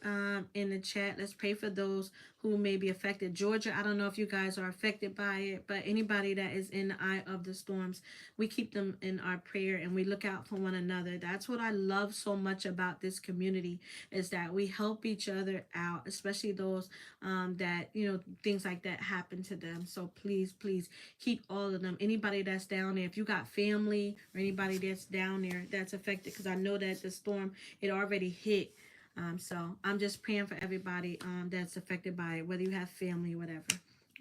in the chat. Let's pray for those who may be affected. Georgia, I don't know if you guys are affected by it, but anybody that is in the eye of the storms, we keep them in our prayer and we look out for one another. That's what I love so much about this community, is that we help each other out, especially those that, you know, things like that happen to them. So please, please keep all of them. Anybody that's down there, if you got family or anybody that's down there that's affected, because I know that the storm, it already hit. So I'm just praying for everybody that's affected by it, whether you have family or whatever.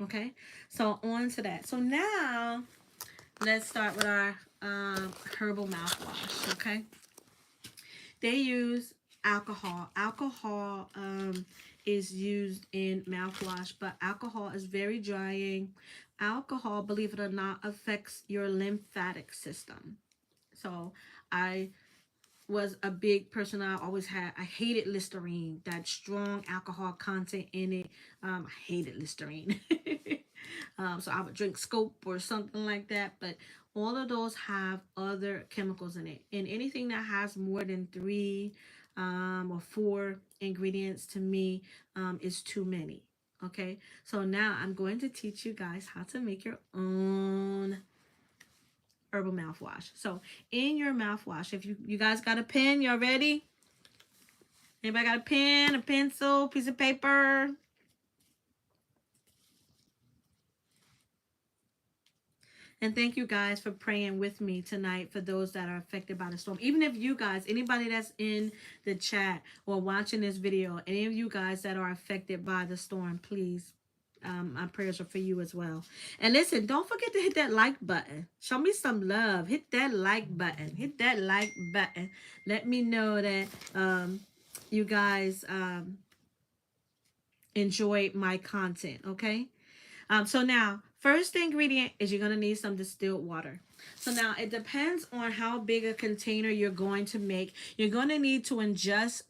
Okay, so on to that. So now let's start with our herbal mouthwash. Okay, they use alcohol. Alcohol is used in mouthwash, but alcohol is very drying. Alcohol, believe it or not, affects your lymphatic system. So I was a big person. I hated Listerine, that strong alcohol content in it. I hated Listerine. So I would drink Scope or something like that, but all of those have other chemicals in it. And anything that has more than 3 or 4 ingredients, to me, is too many. Okay, so now I'm going to teach you guys how to make your own herbal mouthwash. So in your mouthwash, if you guys got a pen, y'all ready? Anybody got a pen, a pencil, piece of paper? And thank you guys for praying with me tonight for those that are affected by the storm. Even if you guys, anybody that's in the chat or watching this video, any of you guys that are affected by the storm, please, my prayers are for you as well. And listen, don't forget to hit that like button. Show me some love. Hit that like button. Hit that like button. Let me know that you guys enjoy my content, okay? So now, first ingredient is you're going to need some distilled water. So now it depends on how big a container you're going to make. You're going to need to adjust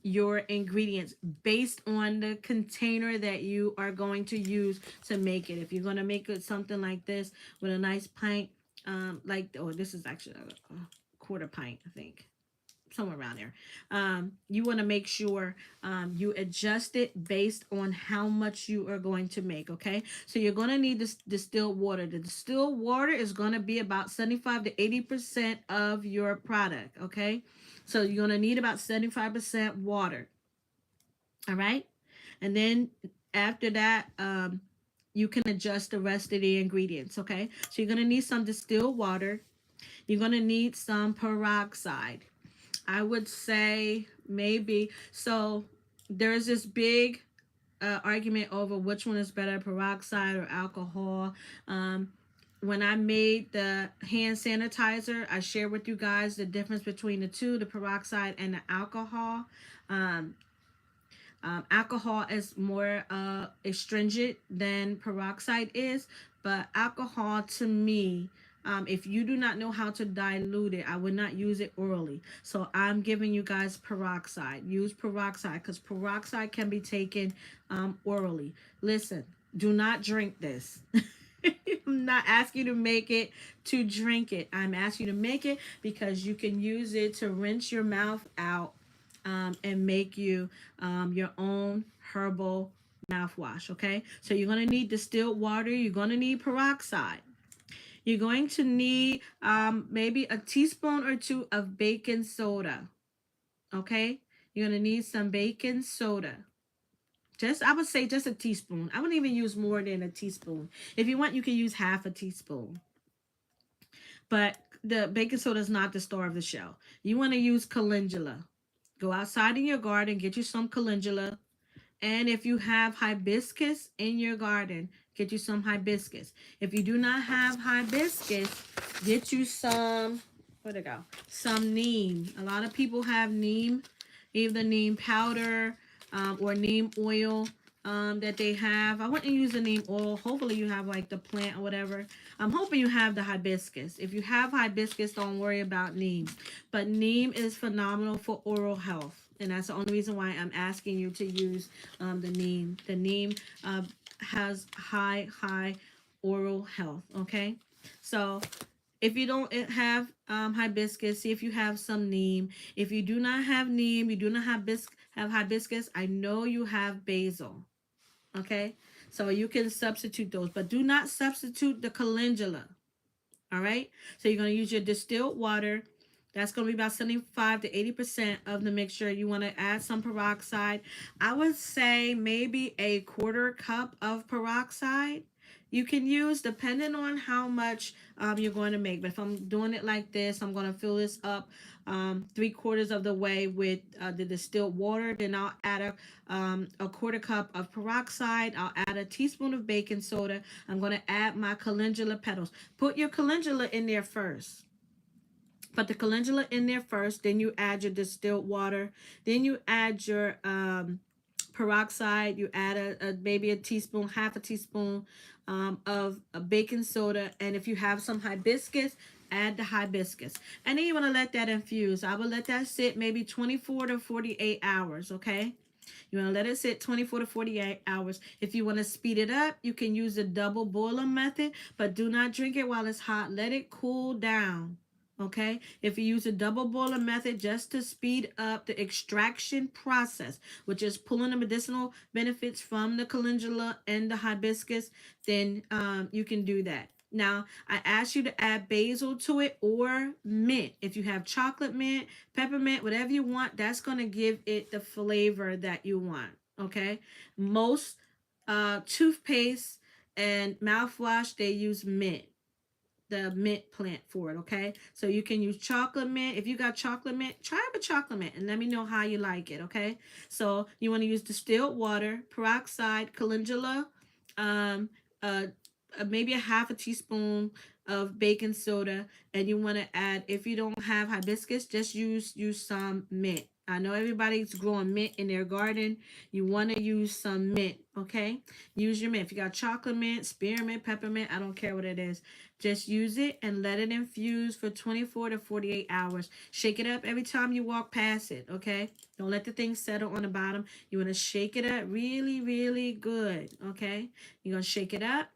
your ingredients based on the container that you are going to use to make it. If you're going to make it something like this with a nice pint, this is actually a quarter pint, I think. somewhere around there. You want to make sure you adjust it based on how much you are going to make. Okay, so you're going to need this distilled water. The distilled water is going to be about 75 to 80% of your product. Okay, so you're going to need about 75% water. All right, and then after that, you can adjust the rest of the ingredients. Okay, so you're going to need some distilled water. You're going to need some peroxide. I would say maybe, so there's this big argument over which one is better, peroxide or alcohol. When I made the hand sanitizer, I shared with you guys the difference between the two, the peroxide and the alcohol. Um, Alcohol is more astringent than peroxide is, but alcohol to me, if you do not know how to dilute it, I would not use it orally. So I'm giving you guys peroxide. Use peroxide because peroxide can be taken orally. Listen, do not drink this. I'm not asking you to make it to drink it. I'm asking you to make it because you can use it to rinse your mouth out and make you your own herbal mouthwash. Okay, so you're going to need distilled water. You're going to need peroxide. You're going to need maybe a teaspoon or two of baking soda. Okay, you're going to need some baking soda. Just, I would say just a teaspoon. I wouldn't even use more than a teaspoon. If you want, you can use half a teaspoon. But the baking soda is not the star of the show. You want to use calendula. Go outside in your garden, get you some calendula. And if you have hibiscus in your garden, get you some hibiscus. If you do not have hibiscus, get you some, where'd it go? Some neem. A lot of people have neem, either neem powder or neem oil that they have. I wouldn't use the neem oil. Hopefully you have like the plant or whatever. I'm hoping you have the hibiscus. If you have hibiscus, don't worry about neem. But neem is phenomenal for oral health. And that's the only reason why I'm asking you to use the neem. The neem has high oral health, okay? So if you don't have hibiscus, see if you have some neem. If you do not have neem, you do not have hibiscus, I know you have basil, okay? So you can substitute those, but do not substitute the calendula, all right? So you're going to use your distilled water. That's going to be about 75 to 80% of the mixture. You want to add some peroxide. I would say maybe a quarter cup of peroxide. You can use depending on how much you're going to make. But if I'm doing it like this, I'm going to fill this up 3/4 of the way with the distilled water. Then I'll add a quarter cup of peroxide. I'll add a teaspoon of baking soda. I'm going to add my calendula petals. Put your calendula in there first. Put the calendula in there first, then you add your distilled water, then you add your peroxide, you add maybe a teaspoon, half a teaspoon of baking soda, and if you have some hibiscus, add the hibiscus. And then you want to let that infuse. I will let that sit maybe 24 to 48 hours, okay? You want to let it sit 24 to 48 hours. If you want to speed it up, you can use the double boiler method, but do not drink it while it's hot. Let it cool down. Okay, if you use a double boiler method just to speed up the extraction process, which is pulling the medicinal benefits from the calendula and the hibiscus, then you can do that. Now, I ask you to add basil to it or mint. If you have chocolate mint, peppermint, whatever you want, that's going to give it the flavor that you want. Okay, most toothpaste and mouthwash, they use mint, the mint plant for it. Okay, so you can use chocolate mint. If you got chocolate mint, try it with chocolate mint and let me know how you like it. Okay, so you want to use distilled water, peroxide, calendula, maybe a half a teaspoon of baking soda, and you want to add, if you don't have hibiscus, just use some mint. I know everybody's growing mint in their garden. You want to use some mint, okay? Use your mint. If you got chocolate mint, spearmint, peppermint, I don't care what it is. Just use it and let it infuse for 24 to 48 hours. Shake it up every time you walk past it, okay? Don't let the thing settle on the bottom. You want to shake it up really, really good, okay? You're going to shake it up.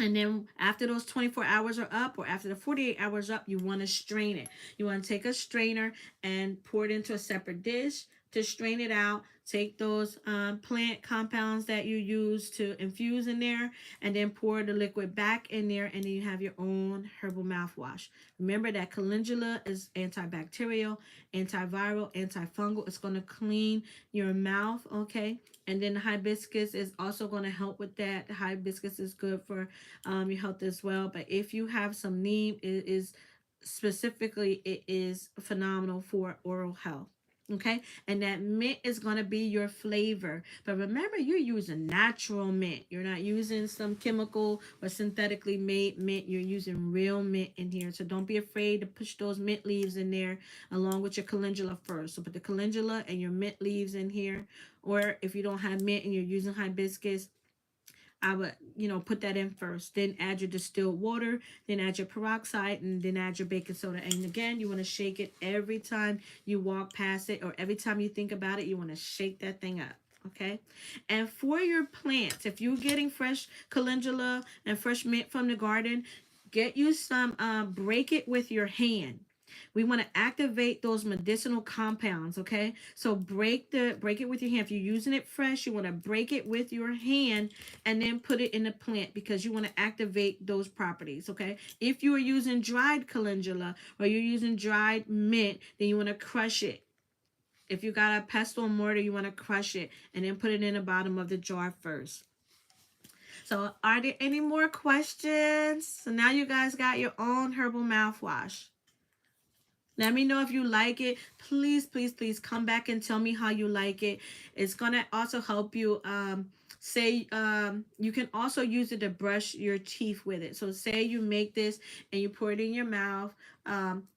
And then after those 24 hours are up, or after the 48 hours up, you want to strain it. You want to take a strainer and pour it into a separate dish to strain it out. Take those plant compounds that you use to infuse in there, and then pour the liquid back in there, and then you have your own herbal mouthwash. Remember that calendula is antibacterial, antiviral, antifungal. It's going to clean your mouth, okay? And then the hibiscus is also going to help with that. The hibiscus is good for your health as well. But if you have some neem, it is specifically, it is phenomenal for oral health. Okay, and that mint is going to be your flavor. But remember, you're using natural mint. You're not using some chemical or synthetically made mint. You're using real mint in here. So don't be afraid to push those mint leaves in there along with your calendula first. So put the calendula and your mint leaves in here. Or if you don't have mint and you're using hibiscus, I would, put that in first. Then add your distilled water, then add your peroxide, and then add your baking soda. And again, you want to shake it every time you walk past it, or every time you think about it, you want to shake that thing up. Okay. And for your plants, if you're getting fresh calendula and fresh mint from the garden, get you some, break it with your hand. We want to activate those medicinal compounds, okay? So break it with your hand. If you're using it fresh, you want to break it with your hand and then put it in the plant, because you want to activate those properties, okay? If you are using dried calendula or you're using dried mint, then you want to crush it. If you got a pestle or mortar, you want to crush it and then put it in the bottom of the jar first. So are there any more questions? So now you guys got your own herbal mouthwash. Let me know if you like it. Please, please, please come back and tell me how you like it. It's going to also help you you can also use it to brush your teeth with it. So say you make this and you pour it in your mouth.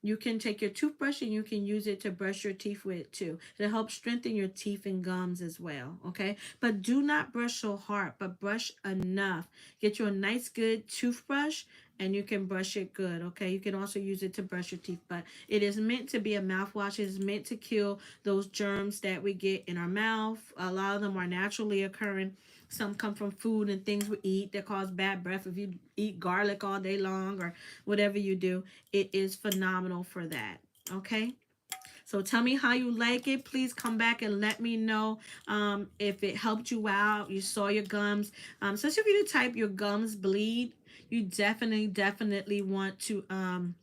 You can take your toothbrush and you can use it to brush your teeth with too. It'll help strengthen your teeth and gums as well. Okay. But do not brush so hard, but brush enough. Get you a nice good toothbrush and you can brush it good. Okay. You can also use it to brush your teeth, but it is meant to be a mouthwash. It is meant to kill those germs that we get in our mouth. A lot of them are naturally occurring. Some come from food and things we eat that cause bad breath. If you eat garlic all day long or whatever you do, it is phenomenal for that. Okay. So tell me how you like it. Please come back and let me know if it helped you out. You saw your gums. Especially if you type your gums bleed, you definitely want to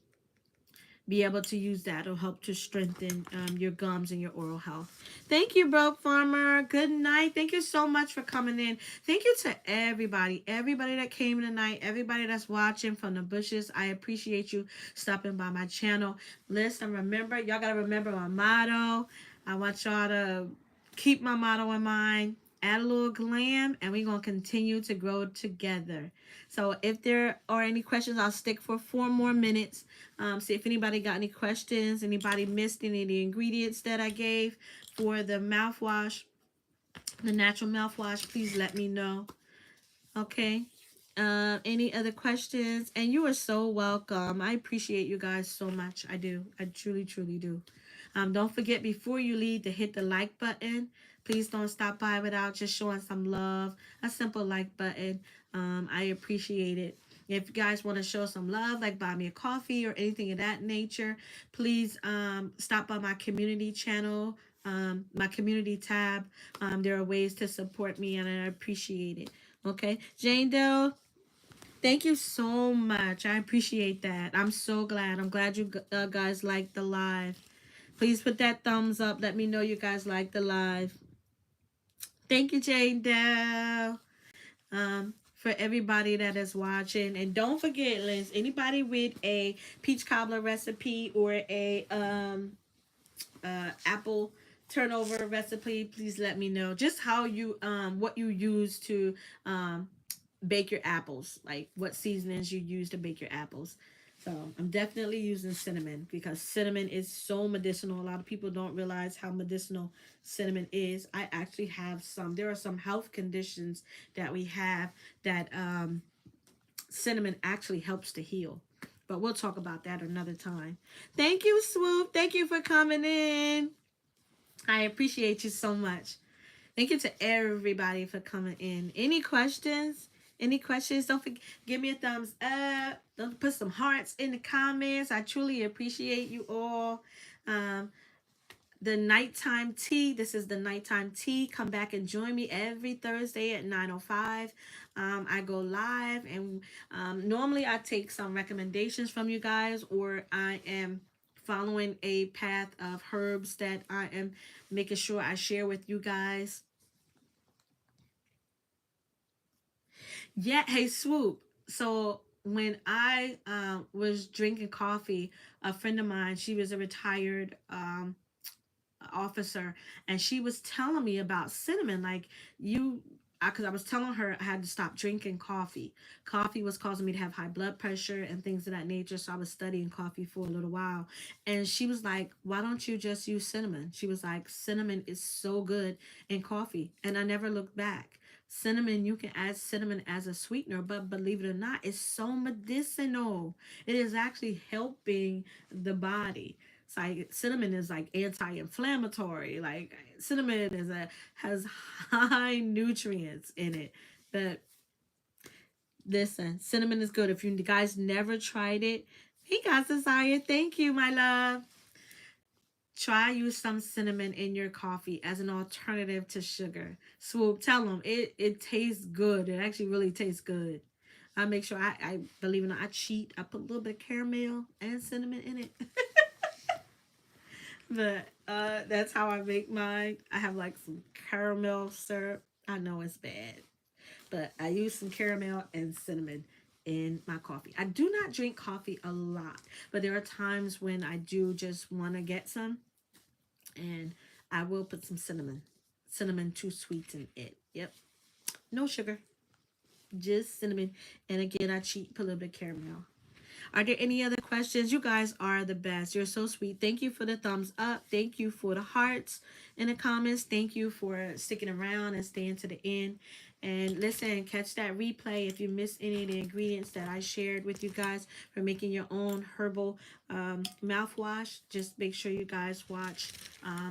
be able to use that. It'll help to strengthen your gums and your oral health. Thank you, Broke Farmer. Good night. Thank you so much for coming in. Thank you to everybody that came tonight, everybody that's watching from the bushes. I appreciate you stopping by my channel. Listen, remember, y'all got to remember my motto. I want y'all to keep my motto in mind. Add a little glam, and we're going to continue to grow together. So if there are any questions, I'll stick for 4 more minutes. See if anybody got any questions, anybody missed any of the ingredients that I gave for the mouthwash, the natural mouthwash, please let me know. Okay. Any other questions? And you are so welcome. I appreciate you guys so much. I do. I truly do. Don't forget, before you leave, to hit the like button. Please don't stop by without just showing some love. A simple like button. I appreciate it. If you guys want to show some love, like buy me a coffee or anything of that nature, please stop by my community channel, my community tab. There are ways to support me, and I appreciate it. Okay, Jane Doe, thank you so much. I appreciate that. I'm so glad. I'm glad you guys liked the live. Please put that thumbs up. Let me know you guys like the live. Thank you, Jane Doe. For everybody that is watching. And don't forget, Liz, anybody with a peach cobbler recipe or a apple turnover recipe, please let me know. Just how you, what you use to bake your apples. Like what seasonings you use to bake your apples. So I'm definitely using cinnamon because cinnamon is so medicinal. A lot of people don't realize how medicinal cinnamon is. I actually have some. There are some health conditions that we have that cinnamon actually helps to heal. But we'll talk about that another time. Thank you, Swoop. Thank you for coming in. I appreciate you so much. Thank you to everybody for coming in. Any questions? Any questions? Don't forget, give me a thumbs up. Don't put some hearts in the comments. I truly appreciate you all. Um, the nighttime tea. This is the nighttime tea. Come back and join me every Thursday at 9:05. I go live, and normally I take some recommendations from you guys, or I am following a path of herbs that I am making sure I share with you guys. Yeah, hey Swoop. So when I was drinking coffee, a friend of mine, she was a retired officer, and she was telling me about cinnamon. Like you, because I was telling her I had to stop drinking coffee. Coffee was causing me to have high blood pressure and things of that nature. So I was studying coffee for a little while, and she was like, "Why don't you just use cinnamon?" She was like, "Cinnamon is so good in coffee," and I never looked back. Cinnamon, you can add cinnamon as a sweetener, but believe it or not, it's so medicinal. It is actually helping the body. It's like cinnamon is like anti-inflammatory. Like cinnamon has high nutrients in it. But listen, cinnamon is good. If you guys never tried it, hey guys, Desire, thank you, my love. Try use some cinnamon in your coffee as an alternative to sugar. Swoop, tell them it tastes good. It actually really tastes good. I make sure I believe it or not, I cheat. I put a little bit of caramel and cinnamon in it. But that's how I make mine. I have like some caramel syrup. I know it's bad, but I use some caramel and cinnamon in my coffee. I do not drink coffee a lot, but there are times when I do just want to get some, and I will put some cinnamon to sweeten it. Yep, no sugar, just cinnamon. And again, I cheat, put a little bit of caramel. Are there any other questions? You guys are the best. You're so sweet. Thank you for the thumbs up. Thank you for the hearts in the comments. Thank you for sticking around and staying to the end. And listen, catch that replay if you missed any of the ingredients that I shared with you guys for making your own herbal mouthwash. Just make sure you guys watch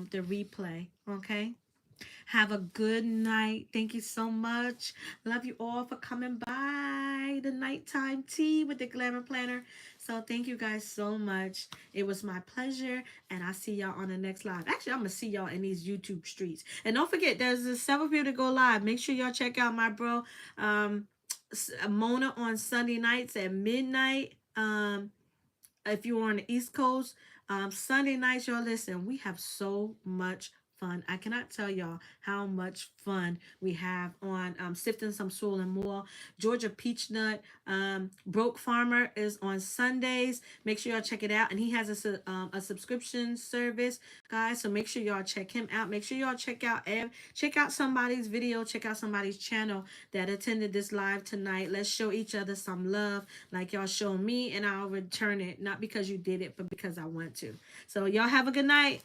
the replay, okay? Have a good night. Thank you so much. Love you all for coming by the nighttime tea with the Glamour Planner. So thank you guys so much. It was my pleasure, and I'll see y'all on the next live. Actually, I'm going to see y'all in these YouTube streets. And don't forget, there's several people to go live. Make sure y'all check out my bro, Mona, on Sunday nights at midnight. If you're on the East Coast, Sunday nights, y'all listen, we have so much fun. I cannot tell y'all how much fun we have on Sifting Some Soul and More. Georgia Peach Nut, Broke Farmer is on Sundays. Make sure y'all check it out. And he has a subscription service, guys. So make sure y'all check him out. Make sure y'all check out somebody's video, check out somebody's channel that attended this live tonight. Let's show each other some love like y'all show me, and I'll return it. Not because you did it, but because I want to. So y'all have a good night.